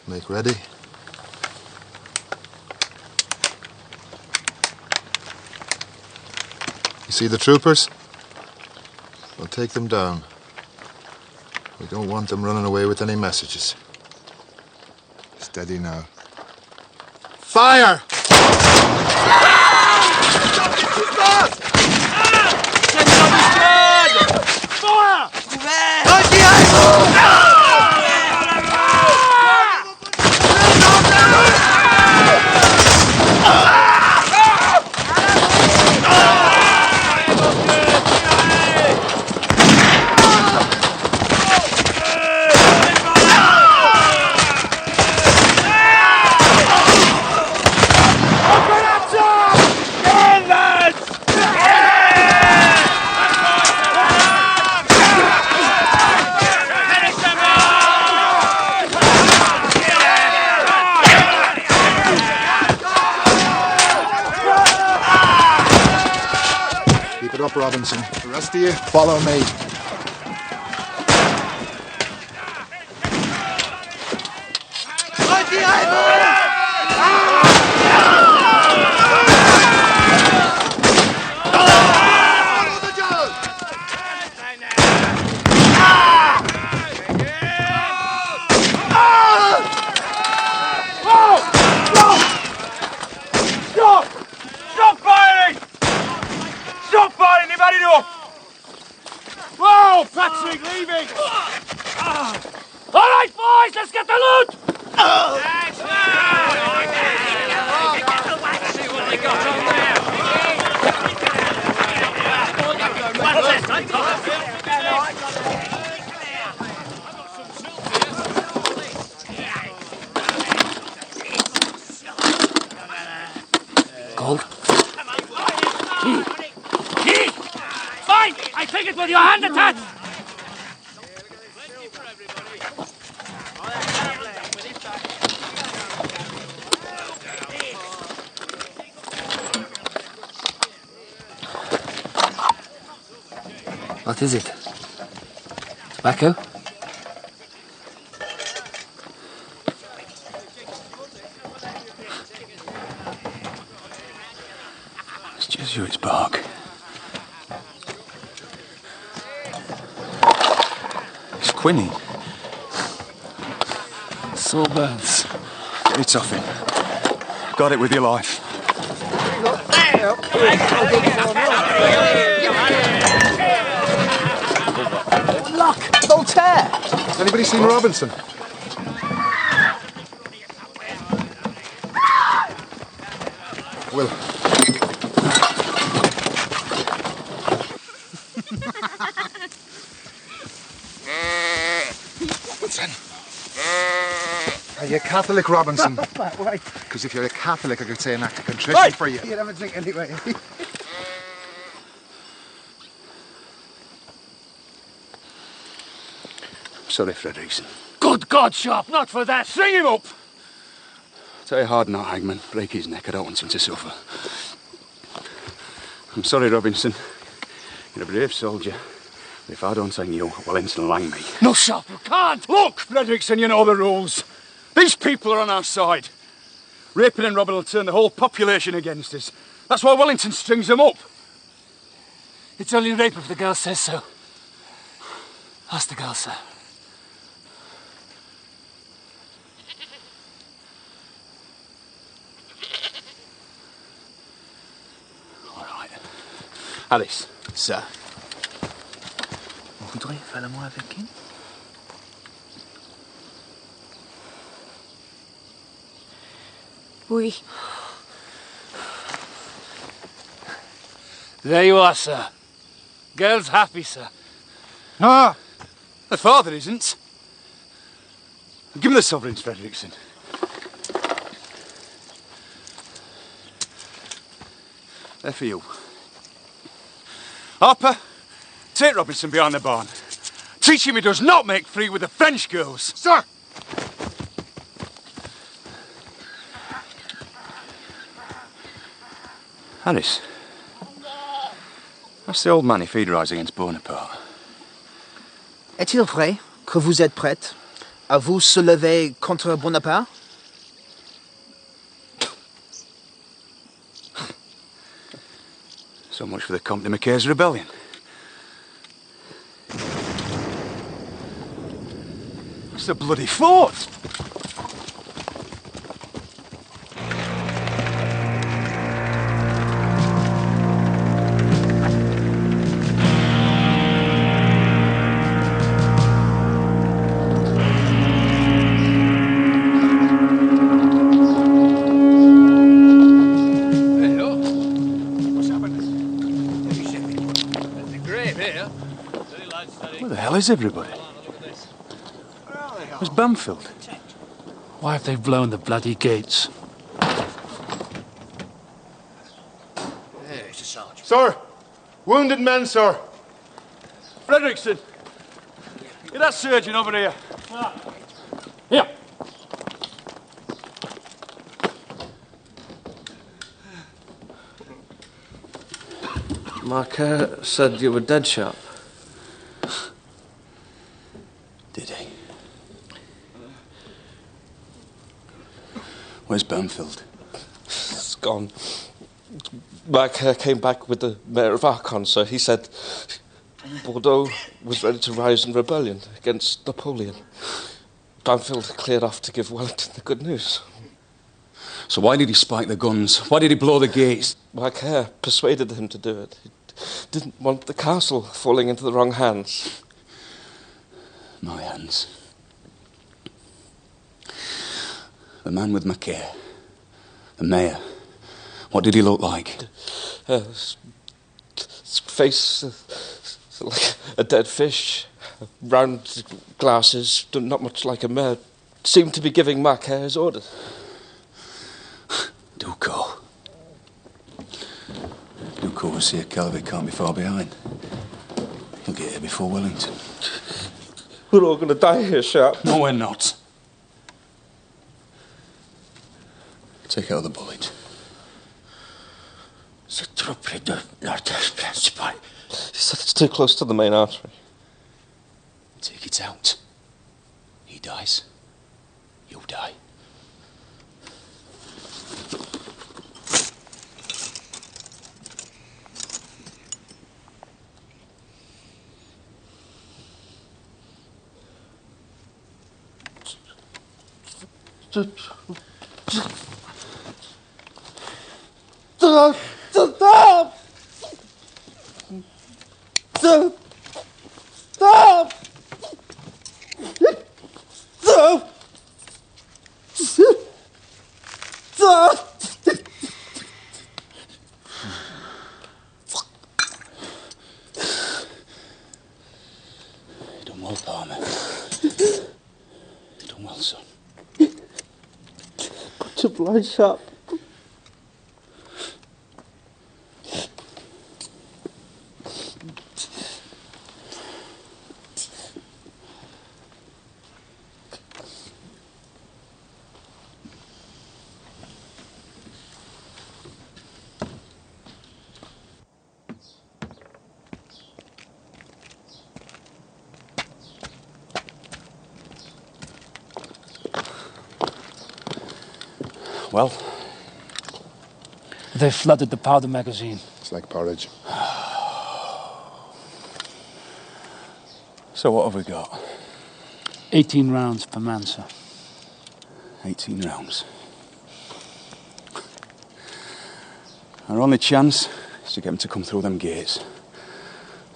Make ready. You see the troopers? We'll take them down. We don't want them running away with any messages. Steady now. Fire! Robinson. The rest of you, follow me. Stop firing! Stop firing! They've had enough! Whoa! Patrick, leaving! All right, boys, let's get the loot! See what they got on there. Gold? Fine! I take it with your hand attached! What is it? Tobacco? It's Jesuit's bark. It's quinine. Sore burns. Get it off him. Got it with your life. Look, Voltaire! Anybody seen Robinson? Will. Robinson. Are you Catholic, Robinson? Why? Because if you're a Catholic, I could say an act of contrition for you. You have a drink anyway. Sorry, Fredrickson. Good God, Sharpe, not for that! String him up! Try hard not, Hagman. Break his neck. I don't want him to suffer. I'm sorry, Robinson. You're a brave soldier. But if I don't hang you, Wellington will hang me. No, Sharpe, you can't! Look, Fredrickson, you know the rules. These people are on our side. Raping and robbing will turn the whole population against us. That's why Wellington strings them up. It's only rape if the girl says so. Ask the girl, sir. All right. Alice. Sir. Vous voudriez faire l'amour avec qui? Oui. There you are, sir. Girl's happy, sir. Ah, her father isn't. Give him the sovereigns, Fredrickson. They're for you. Harper, take Robinson behind the barn. Teach him he does not make free with the French girls. Sir! Alice. That's the old man if he'd rise against Bonaparte. Est-il vrai que vous êtes prête à vous soulever contre Bonaparte? So much for the Comte de Mackay's rebellion. It's a bloody fort. Where the hell is everybody? Where's Bamfield? Why have they blown the bloody gates? Sir! Wounded men, sir! Fredrickson, get that surgeon over here. Here. Marquet said you were dead, Sharpe. Did he? Where's Bamfield? It's gone. Macaire came back with the mayor of Archon, sir. He said Bordeaux was ready to rise in rebellion against Napoleon. Bamfield cleared off to give Wellington the good news. So why did he spike the guns? Why did he blow the gates? Macaire persuaded him to do it. He didn't want the castle falling into the wrong hands. My hands. The man with Macaire. The mayor. What did he look like? His face like a dead fish. Round glasses, not much like a mayor. Seemed to be giving Macaire his orders. Duco. Duco will see a Calvi can't be far behind. He'll get here before Wellington. We're all going to die here, Sharpe. No, we're not. Take out the bullet. He said it's too close to the main artery. Take it out. He dies. You die. Stop! Stop! Stop! Stop! Stop! You done well, Palmer. You done well, son. Put your blood sharp. Well, they flooded the powder magazine. It's like porridge. So what have we got? 18 rounds per man, sir. 18 rounds. Our only chance is to get them to come through them gates.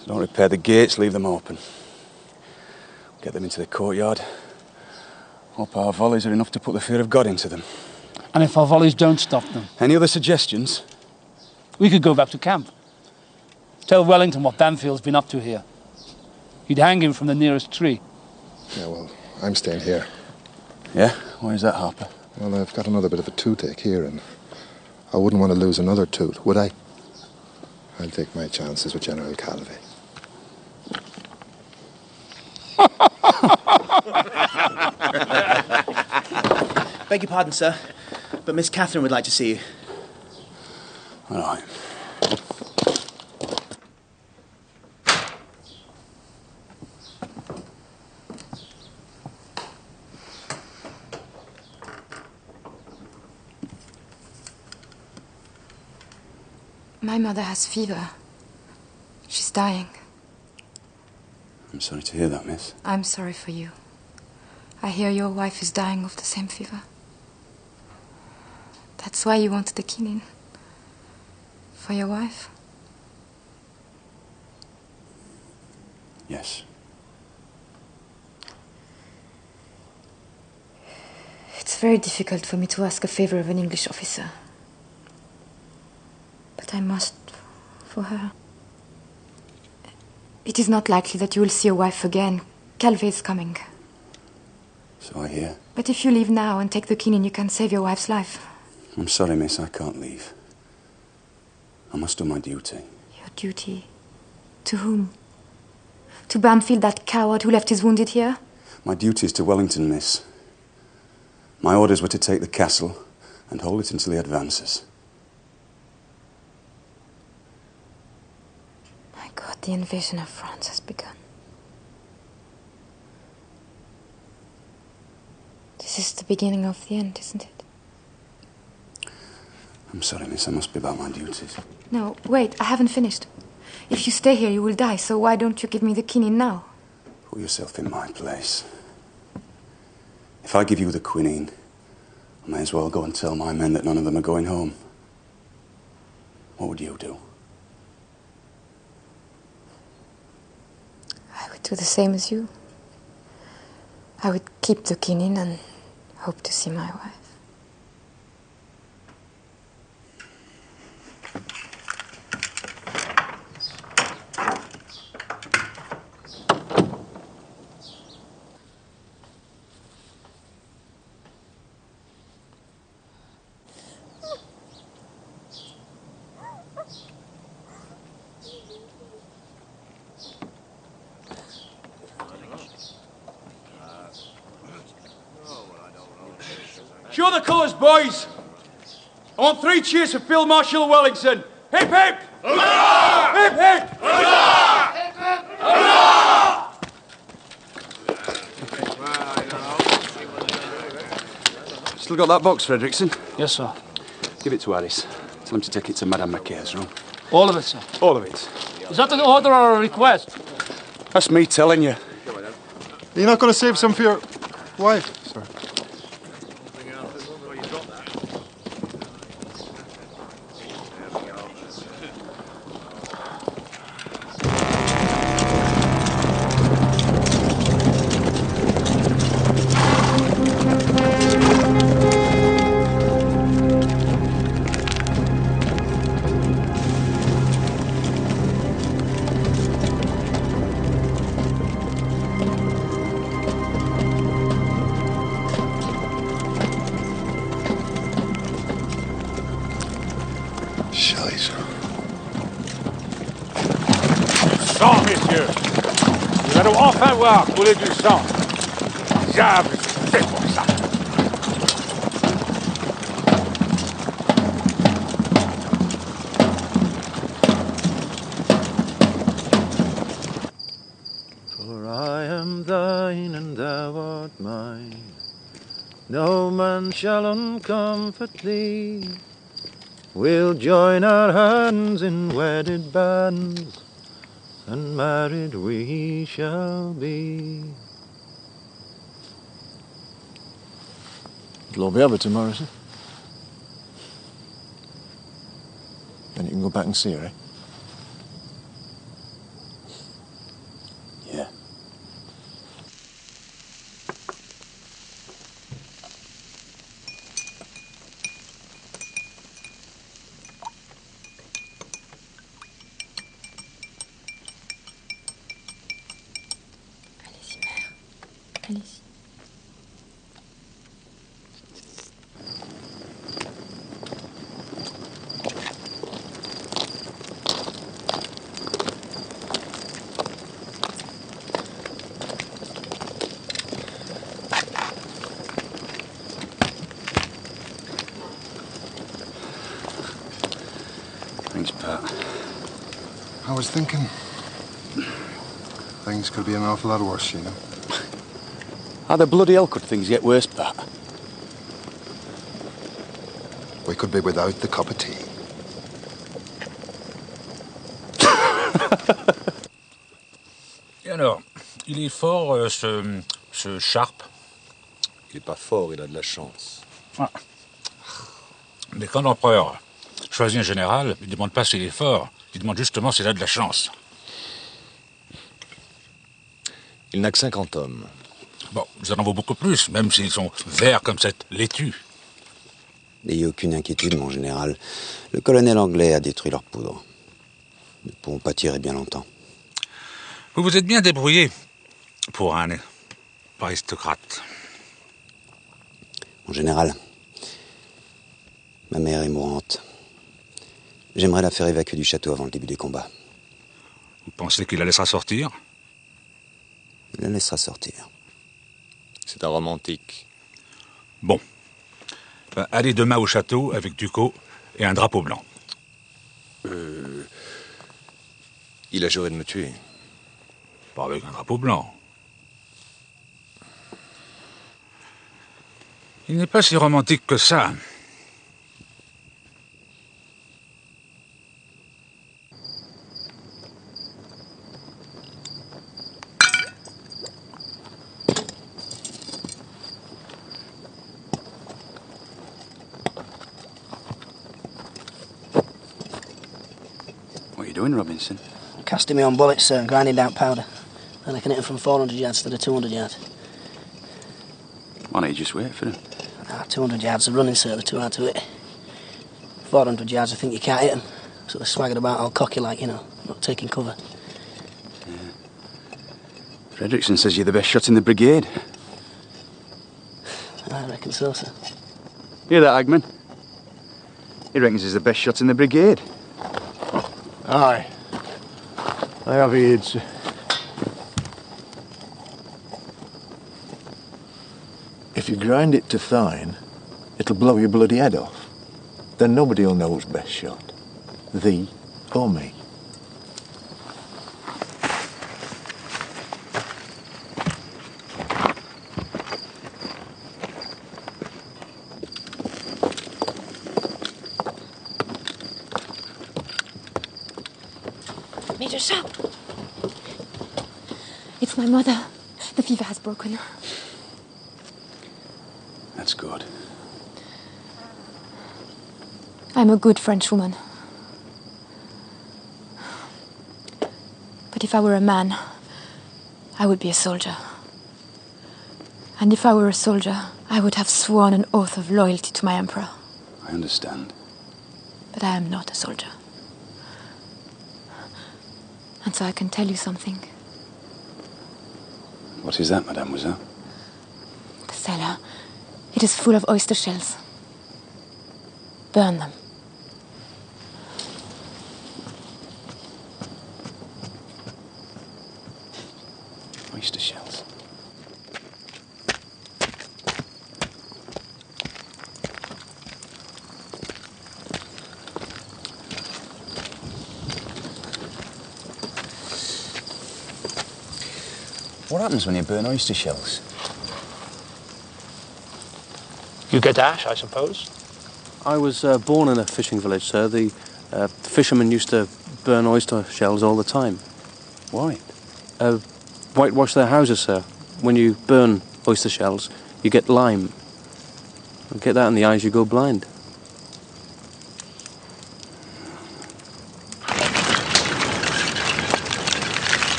So don't repair the gates, leave them open. Get them into the courtyard. Hope our volleys are enough to put the fear of God into them. And if our volleys don't stop them? Any other suggestions? We could go back to camp. Tell Wellington what Bamfield's been up to here. He'd hang him from the nearest tree. Yeah, well, I'm staying here. Yeah? Why is that, Harper? Well, I've got another bit of a toothache here, and I wouldn't want to lose another tooth, would I? I'll take my chances with General Calvi. Beg your pardon, sir, but Miss Catherine would like to see you. All right. My mother has fever. She's dying. I'm sorry to hear that, miss. I'm sorry for you. I hear your wife is dying of the same fever. That's why you wanted the quinine. For your wife? Yes. It's very difficult for me to ask a favor of an English officer. But I must, for her. It is not likely that you will see your wife again. Calvi is coming. So I hear. But if you leave now and take the quinine, you can save your wife's life. I'm sorry, miss, I can't leave. I must do my duty. Your duty? To whom? To Bamfield, that coward who left his wounded here? My duty is to Wellington, miss. My orders were to take the castle and hold it until he advances. My God, the invasion of France has begun. This is the beginning of the end, isn't it? I'm sorry, miss. I must be about my duties. No, wait, I haven't finished. If you stay here, you will die, so why don't you give me the quinine now? Put yourself in my place. If I give you the quinine, I may as well go and tell my men that none of them are going home. What would you do? I would do the same as you. I would keep the quinine and hope to see my wife. Show the colours, boys! I want 3 cheers for Field Marshal Wellington. Hip hip! Hurrah! Hip hip! Hurrah! Hip hip! Hurrah! Still got that box, Fredrickson? Yes, sir. Give it to Harris. Tell him to take it to Madame Mackay's room. All of it, sir. All of it. Is that an order or a request? That's me telling you. Are you not going to save some for your wife, sir? Sang, messieurs. Nous allons enfin voir couler du sang. Diable, c'est pour ça. For I am thine and thou art mine. No man shall uncomfort thee. We'll join our hands in wedded bands, and married we shall be. It'll all be over tomorrow, sir. Then you can go back and see her, eh? Yeah. Allez-y, mère. Allez-y. Thanks, Pat. I was thinking things could be an awful lot worse, you know. How the bloody hell could things get worse, Pat? We could be without the cup of tea. Et alors, il est fort, ce Sharpe? Il n'est pas fort, il a de la chance. Ah. Mais quand l'empereur choisit un général, il ne demande pas s'il est fort, il demande justement s'il a de la chance. Il n'a que 50 hommes. Bon, ça en vaut beaucoup plus, même s'ils sont verts comme cette laitue. N'ayez aucune inquiétude, mon général. Le colonel anglais a détruit leur poudre. Nous ne pourrons pas tirer bien longtemps. Vous vous êtes bien débrouillé pour un aristocrate. Mon général, ma mère est mourante. J'aimerais la faire évacuer du château avant le début des combats. Vous pensez qu'il la laissera sortir? Il la laissera sortir. C'est un romantique. Bon. Ben, allez demain au château avec Ducos et un drapeau blanc. Il a juré de me tuer. Pas avec un drapeau blanc. Il n'est pas si romantique que ça. doing, Robinson? Casting me on bullets, sir, and grinding down powder. And I can hit them from 400 yards to the 200 yards. Why don't you just wait for him? 200 yards of running, sir, they're too hard to hit. 400 yards, I think you can't hit them. Sort of swaggered about all cocky like, you know, not taking cover. Fredrickson says you're the best shot in the brigade. I reckon so, sir. Hear that, Hagman? He reckons he's the best shot in the brigade. Aye. I have heard, sir. If you grind it to fine, it'll blow your bloody head off. Then nobody'll know who's best shot. Thee or me. Major Sharpe! It's my mother. The fever has broken. That's good. I'm a good Frenchwoman. But if I were a man, I would be a soldier. And if I were a soldier, I would have sworn an oath of loyalty to my emperor. I understand. But I am not a soldier. And so I can tell you something. What is that, mademoiselle? The cellar, it is full of oyster shells. Burn them. Oyster shells. What happens when you burn oyster shells? You get ash, I suppose. I was born in a fishing village, sir. The fishermen used to burn oyster shells all the time. Why? Whitewash their houses, sir. When you burn oyster shells, you get lime. You get that in the eyes, you go blind.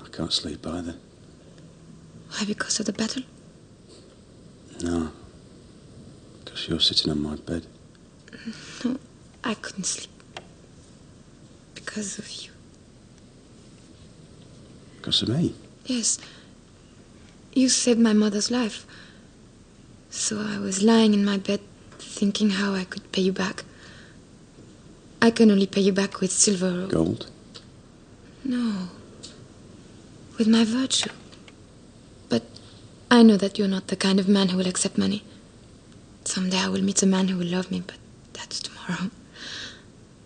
I can't sleep either. Why, because of the battle? No. Because you're sitting on my bed. No, I couldn't sleep. Because of you. Because of me? Yes. You saved my mother's life. So I was lying in my bed thinking how I could pay you back. I can only pay you back with silver. Gold? No. With my virtue. But I know that you're not the kind of man who will accept money. Someday I will meet a man who will love me, but that's tomorrow.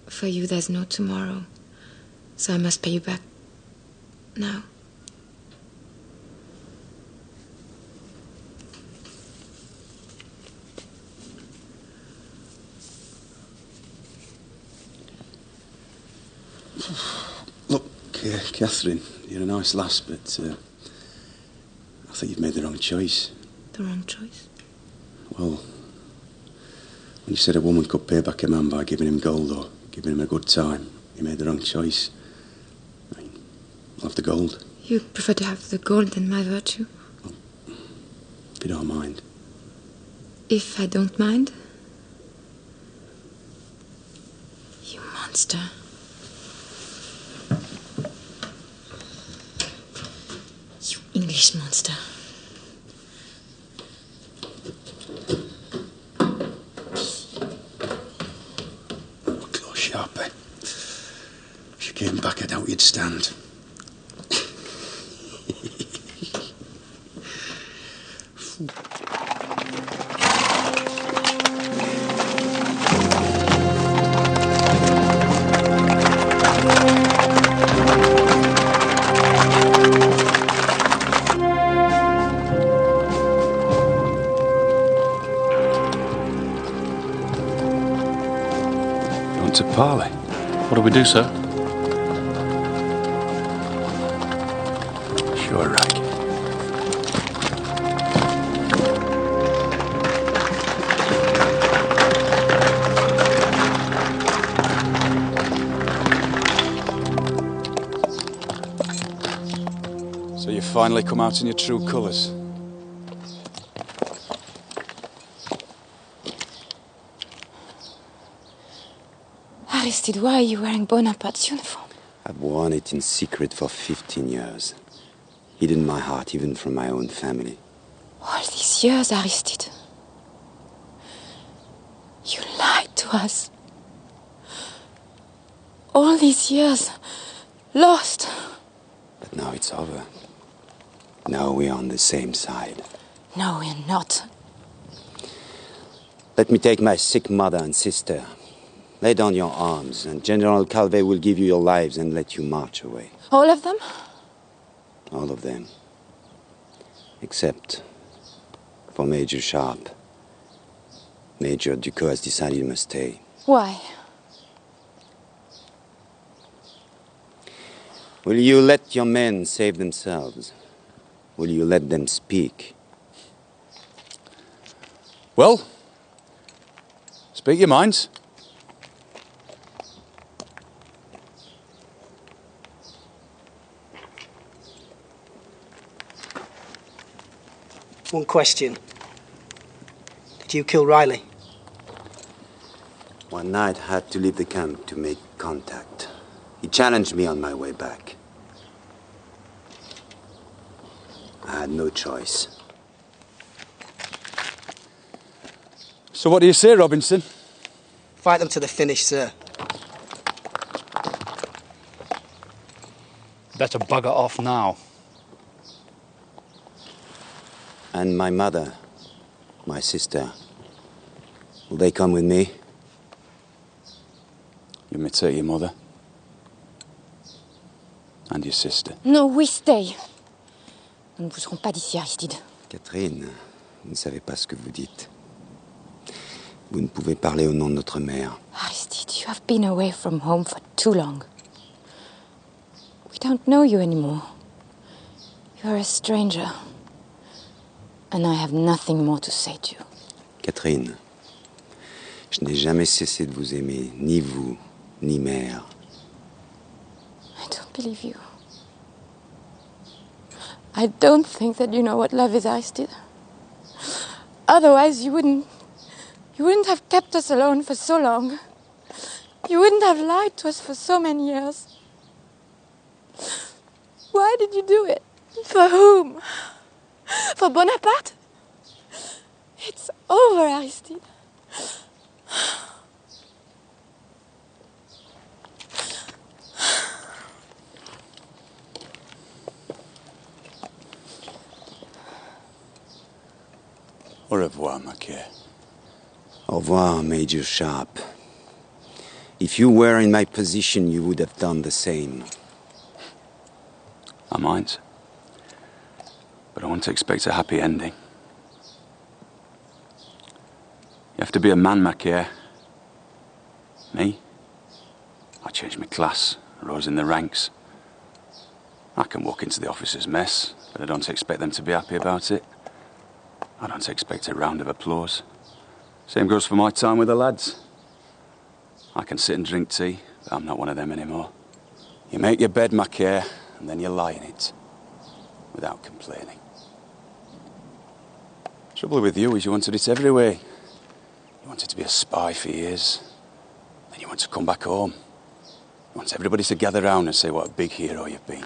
For you, there's no tomorrow. So I must pay you back now. Look, Catherine, you're a nice lass, but I think you've made the wrong choice. The wrong choice? Well, when you said a woman could pay back a man by giving him gold or giving him a good time, you made the wrong choice. I mean, I'll have the gold. You prefer to have the gold than my virtue? If you don't mind. If I don't mind? You monster. Foolish monster. Close, Sharpe. If you came back, I doubt you'd stand. To parley. What do we do, sir? Sure, right. So you finally come out in your true colours. Aristide, why are you wearing Bonaparte's uniform? I've worn it in secret for 15 years. Hidden my heart even from my own family. All these years, Aristide. You lied to us. All these years. Lost. But now it's over. Now we're on the same side. No, we're not. Let me take my sick mother and sister. Lay down your arms, and General Calvé will give you your lives and let you march away. All of them? All of them. Except for Major Sharpe. Major Ducos has decided he must stay. Why? Will you let your men save themselves? Will you let them speak? Well, speak your minds. One question. Did you kill Riley? One night I had to leave the camp to make contact. He challenged me on my way back. I had no choice. So what do you say, Robinson? Fight them to the finish, sir. Better bugger off now. And my mother, my sister, will they come with me? You may take your mother. And your sister. No, we stay. Nous ne bougerons pas d'ici, Aristide. Catherine, vous ne savez pas ce que vous dites. Vous ne pouvez parler au nom de notre mère. Aristide, you have been away from home for too long. We don't know you anymore. You're a stranger. And I have nothing more to say to you. Catherine, je n'ai jamais cessé de vous aimer, ni vous, ni mère. I don't believe you. I don't think that you know what love is, Aristide. Otherwise, you wouldn't have kept us alone for so long. You wouldn't have lied to us for so many years. Why did you do it? For whom? For Bonaparte? It's over, Aristide. Au revoir, Maquet. Au revoir, Major Sharpe. If you were in my position, you would have done the same. I might. But I want to expect a happy ending. You have to be a man, Maquet. Me? I changed my class, rose in the ranks. I can walk into the officers' mess, but I don't expect them to be happy about it. I don't expect a round of applause. Same goes for my time with the lads. I can sit and drink tea, but I'm not one of them anymore. You make your bed, Maquet, and then you lie in it, without complaining. Trouble with you is you wanted it every way. You wanted to be a spy for years. Then you want to come back home. You want everybody to gather round and say what a big hero you've been.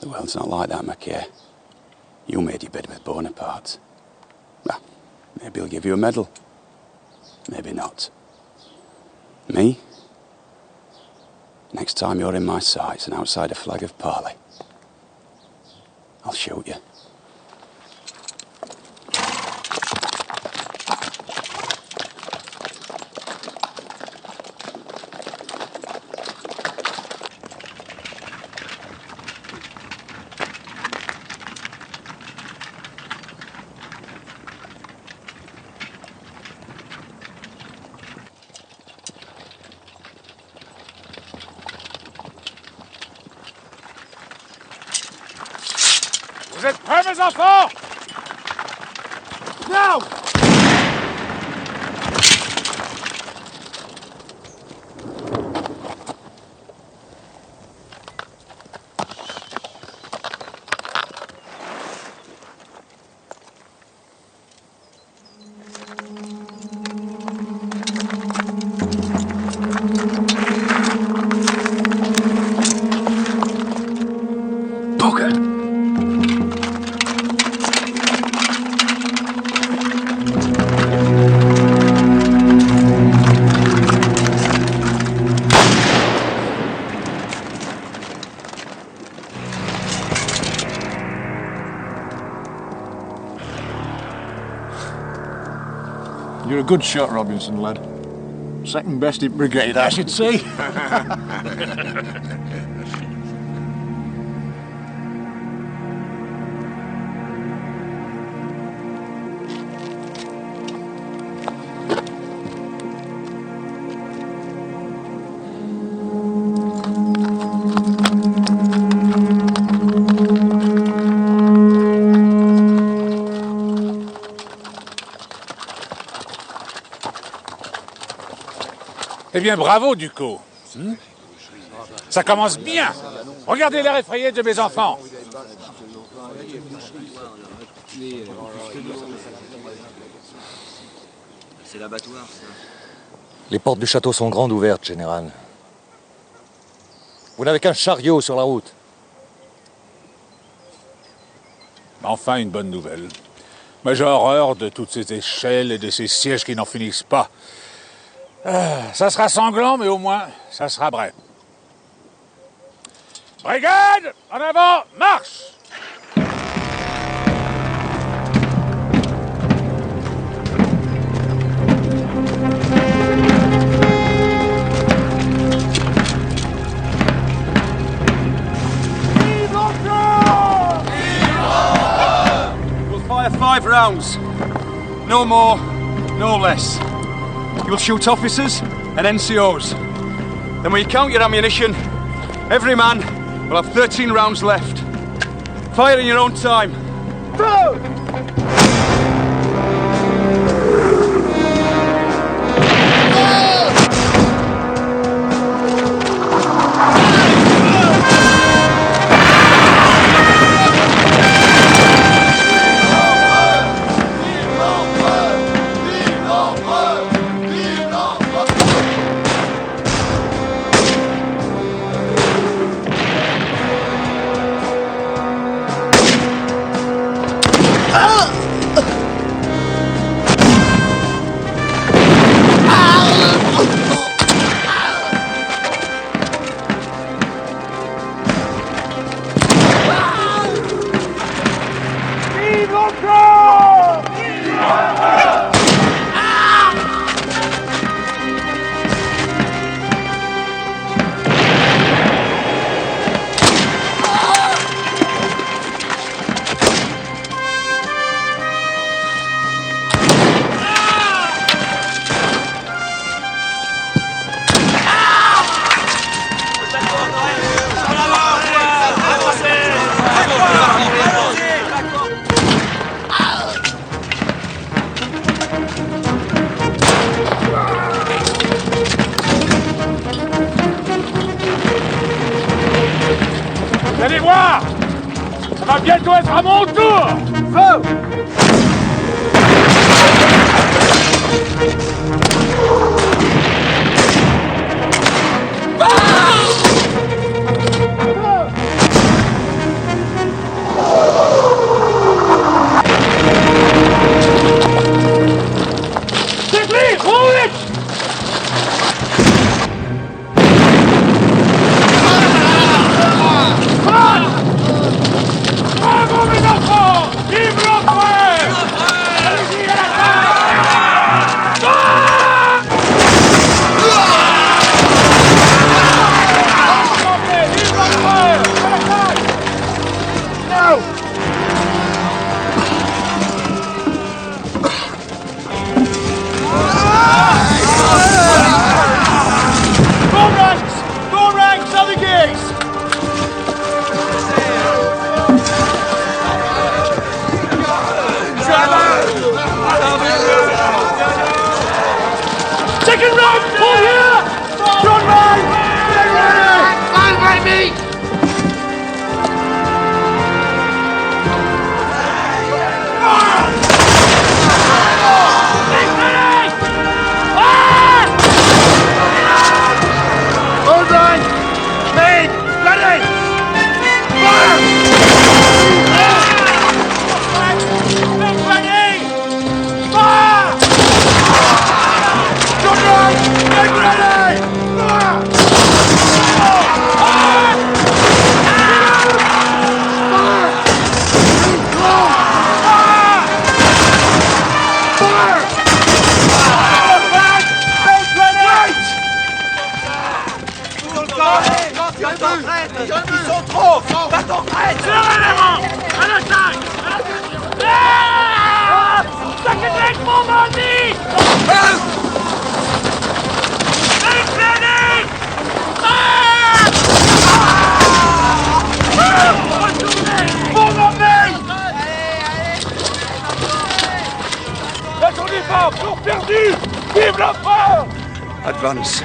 The world's not like that, Mackay. You made your bed with Bonaparte. Well, maybe he'll give you a medal. Maybe not. Me? Next time you're in my sights and outside a flag of parley, I'll shoot you. Vous êtes prêts, mes enfants? Now! You're a good shot, Robinson, lad. Second best in brigade, I should say. Eh bien, bravo, Ducos. Ça commence bien. Regardez l'air effrayé de mes enfants. C'est l'abattoir, ça. Les portes du château sont grandes ouvertes, général. Vous n'avez qu'un chariot sur la route. Enfin, une bonne nouvelle. Mais j'ai horreur de toutes ces échelles et de ces sièges qui n'en finissent pas. Ça sera sanglant, mais au moins, ça sera bref. Brigade, en avant, marche! We'll fire 5 rounds. No more, no less. You'll shoot officers and NCOs. Then when you count your ammunition, every man will have 13 rounds left. Fire in your own time. Go! Vous allez voir, ça va bientôt être à mon tour. Feu! ready! All right! Made! Ready! Fire! Make ready! Fire! Children! Make ready! Fire! Ils sont trop! Bâton prêt! Serrez les rangs! À l'attaque! Sacrifice mon bandit! Make ready! Mon armée! Laissons les femmes! Tour perdu! Vive la France! Advance.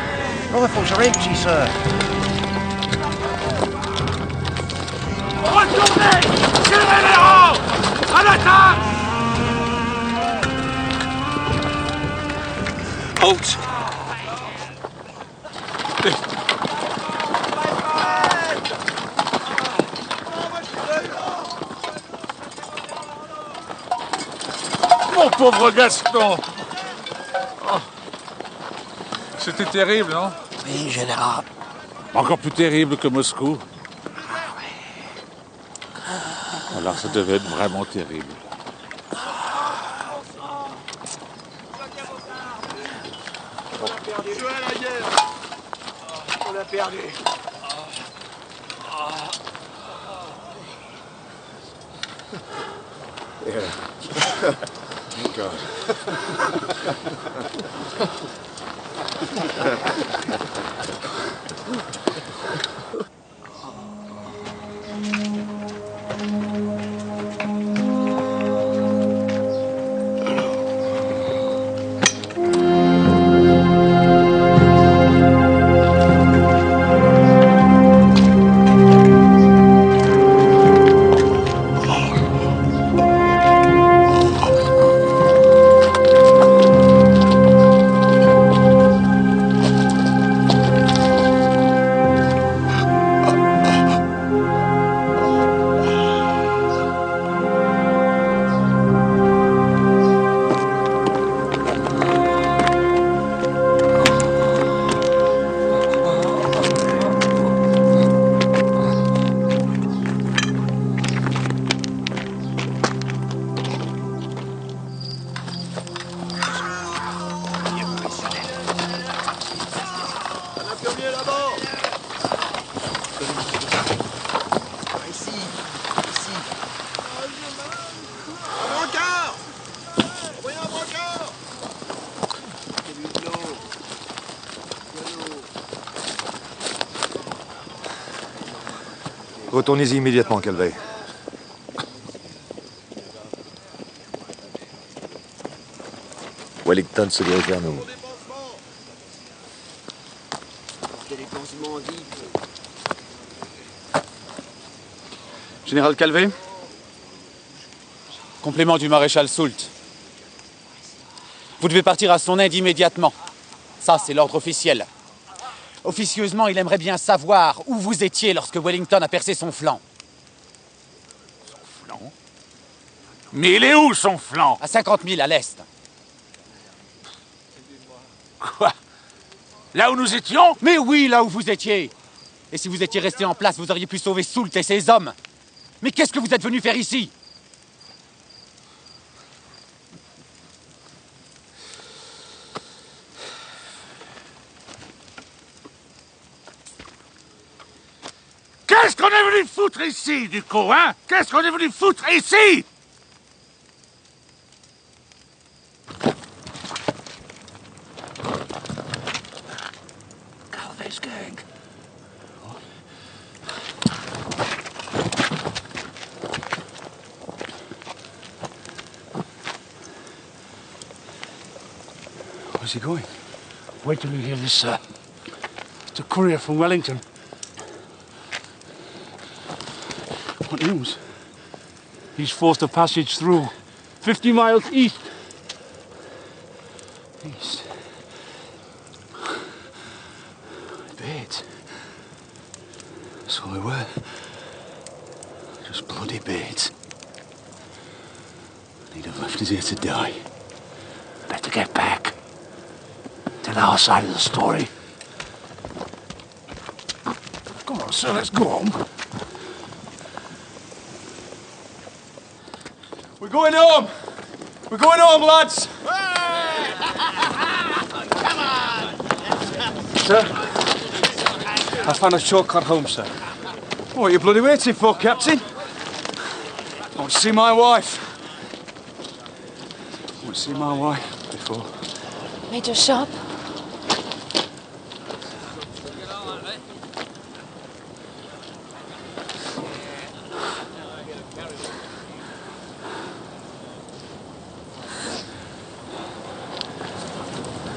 Rifles are empty, sir. Retournez! Tirez les rangs! À l'attaque! Halt! Mon pauvre Gaston! Oh. C'était terrible, non? Oui, général. Encore plus terrible que Moscou. Alors ça devait être vraiment terrible. On a perdu. Yeah. Thank God. Retournez-y immédiatement, Calvé. Wellington se dirige vers nous. Général Calvé? Complément du maréchal Soult. Vous devez partir à son aide immédiatement. Ça, c'est l'ordre officiel. Officieusement, il aimerait bien savoir où vous étiez lorsque Wellington a percé son flanc. Son flanc? Mais il est où, son flanc? À 50 000 à l'est. Quoi? Là où nous étions? Mais oui, là où vous étiez. Et si vous étiez resté en place, vous auriez pu sauver Soult et ses hommes. Mais qu'est-ce que vous êtes venu faire ici? Qu'est-ce qu'on est venu foutre ici, du coup, hein? Qu'est-ce qu'on est venu foutre ici? Calvé's gang. Where's he going? Wait till you hear this, sir. It's a courier from Wellington. What news? He's forced a passage through, 50 miles east. East? Bait. So we were. Just bloody bait. He'd have left us here to die. Better get back. Tell our side of the story. Come on, sir, let's go home. We're going home! We're going home, lads! Sir, I found a shortcut home, sir. What are you bloody waiting for, Captain? I want to see my wife. I want to see my wife before. Major Sharpe?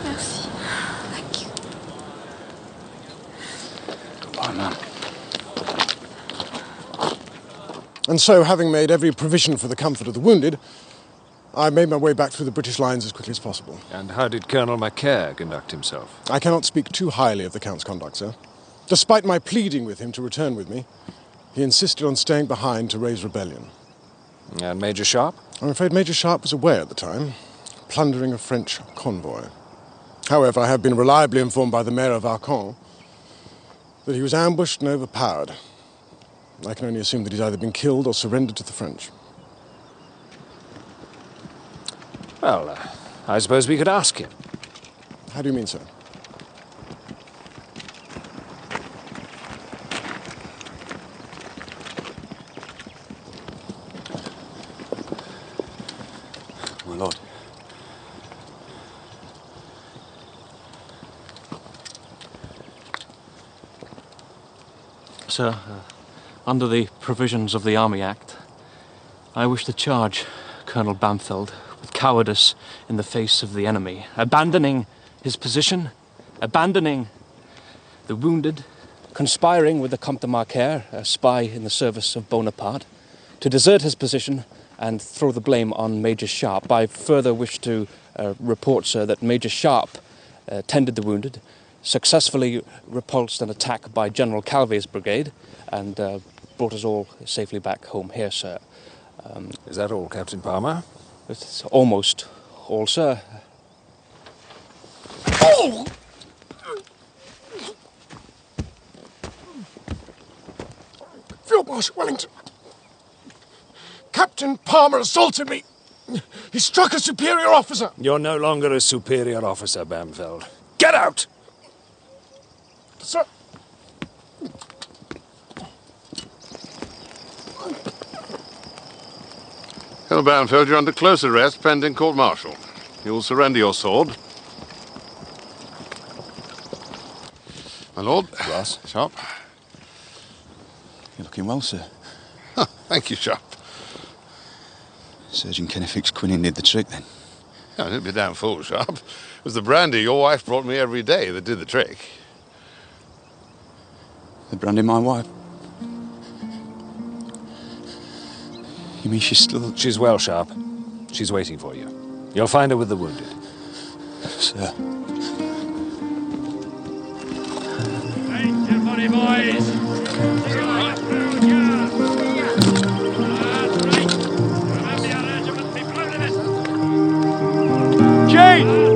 Merci. Thank you. Goodbye, ma'am. And so, having made every provision for the comfort of the wounded, I made my way back through the British lines as quickly as possible. And how did Colonel Macaire conduct himself? I cannot speak too highly of the Count's conduct, sir. Despite my pleading with him to return with me, he insisted on staying behind to raise rebellion. And Major Sharpe? I'm afraid Major Sharpe was away at the time, plundering a French convoy. However, I have been reliably informed by the mayor of Arcon that he was ambushed and overpowered. I can only assume that he's either been killed or surrendered to the French. Well, I suppose we could ask him. How do you mean, sir? My lord. Sir, under the provisions of the Army Act, I wish to charge Colonel Bamfeld with cowardice in the face of the enemy, abandoning his position, abandoning the wounded, conspiring with the Comte de Macaire, a spy in the service of Bonaparte, to desert his position and throw the blame on Major Sharpe. I further wish to report, sir, that Major Sharpe tended the wounded, successfully repulsed an attack by General Calvé's brigade, and brought us all safely back home here, sir. Is that all, Captain Palmer? It's almost all, sir. Oh! Field Marshal Wellington. Captain Palmer assaulted me. He struck a superior officer. You're no longer a superior officer, Bamfeld. Get out! Sir. Colonel Bamfeld, you're under close arrest pending court-martial. You will surrender your sword. My lord. Glass. Sharpe. You're looking well, sir. Thank you, Sharpe. Surgeon Kennefick's quinine did the trick, then. Oh, don't be a damn fool, Sharpe. It was the brandy your wife brought me every day that did the trick. The brandy my wife? You mean she's still... She's well, Sharpe. She's waiting for you. You'll find her with the wounded. Sir. Right, everybody, boys. Jane!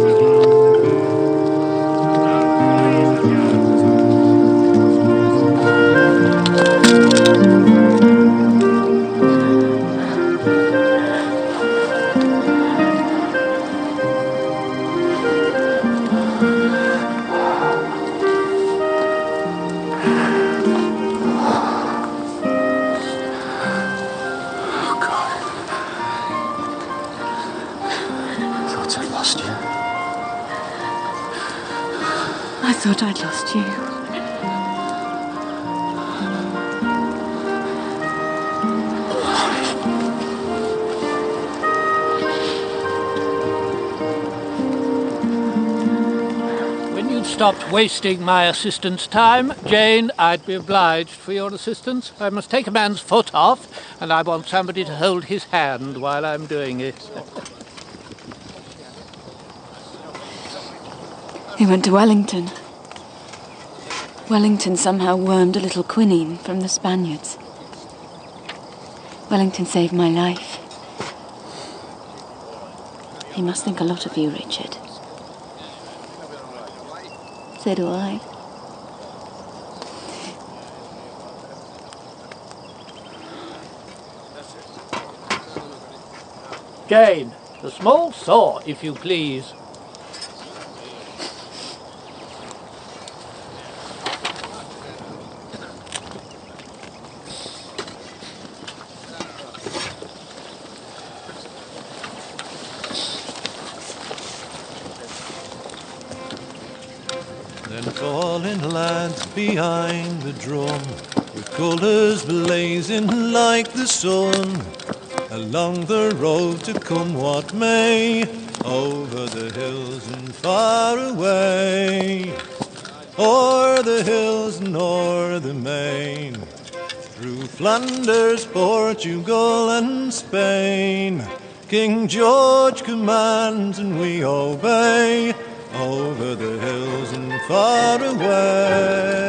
I thought I'd lost you. When you'd stopped wasting my assistant's time, Jane, I'd be obliged for your assistance. I must take a man's foot off, and I want somebody to hold his hand while I'm doing it. He went to Wellington. Wellington somehow wormed a little quinine from the Spaniards. Wellington saved my life. He must think a lot of you, Richard. So do I. Jane, the small saw, if you please. Falling lads behind the drum, with colours blazing like the sun, along the road to come what may, over the hills and far away, o'er the hills and o'er the main, through Flanders, Portugal and Spain. King George commands and we obey, over the hills and far away.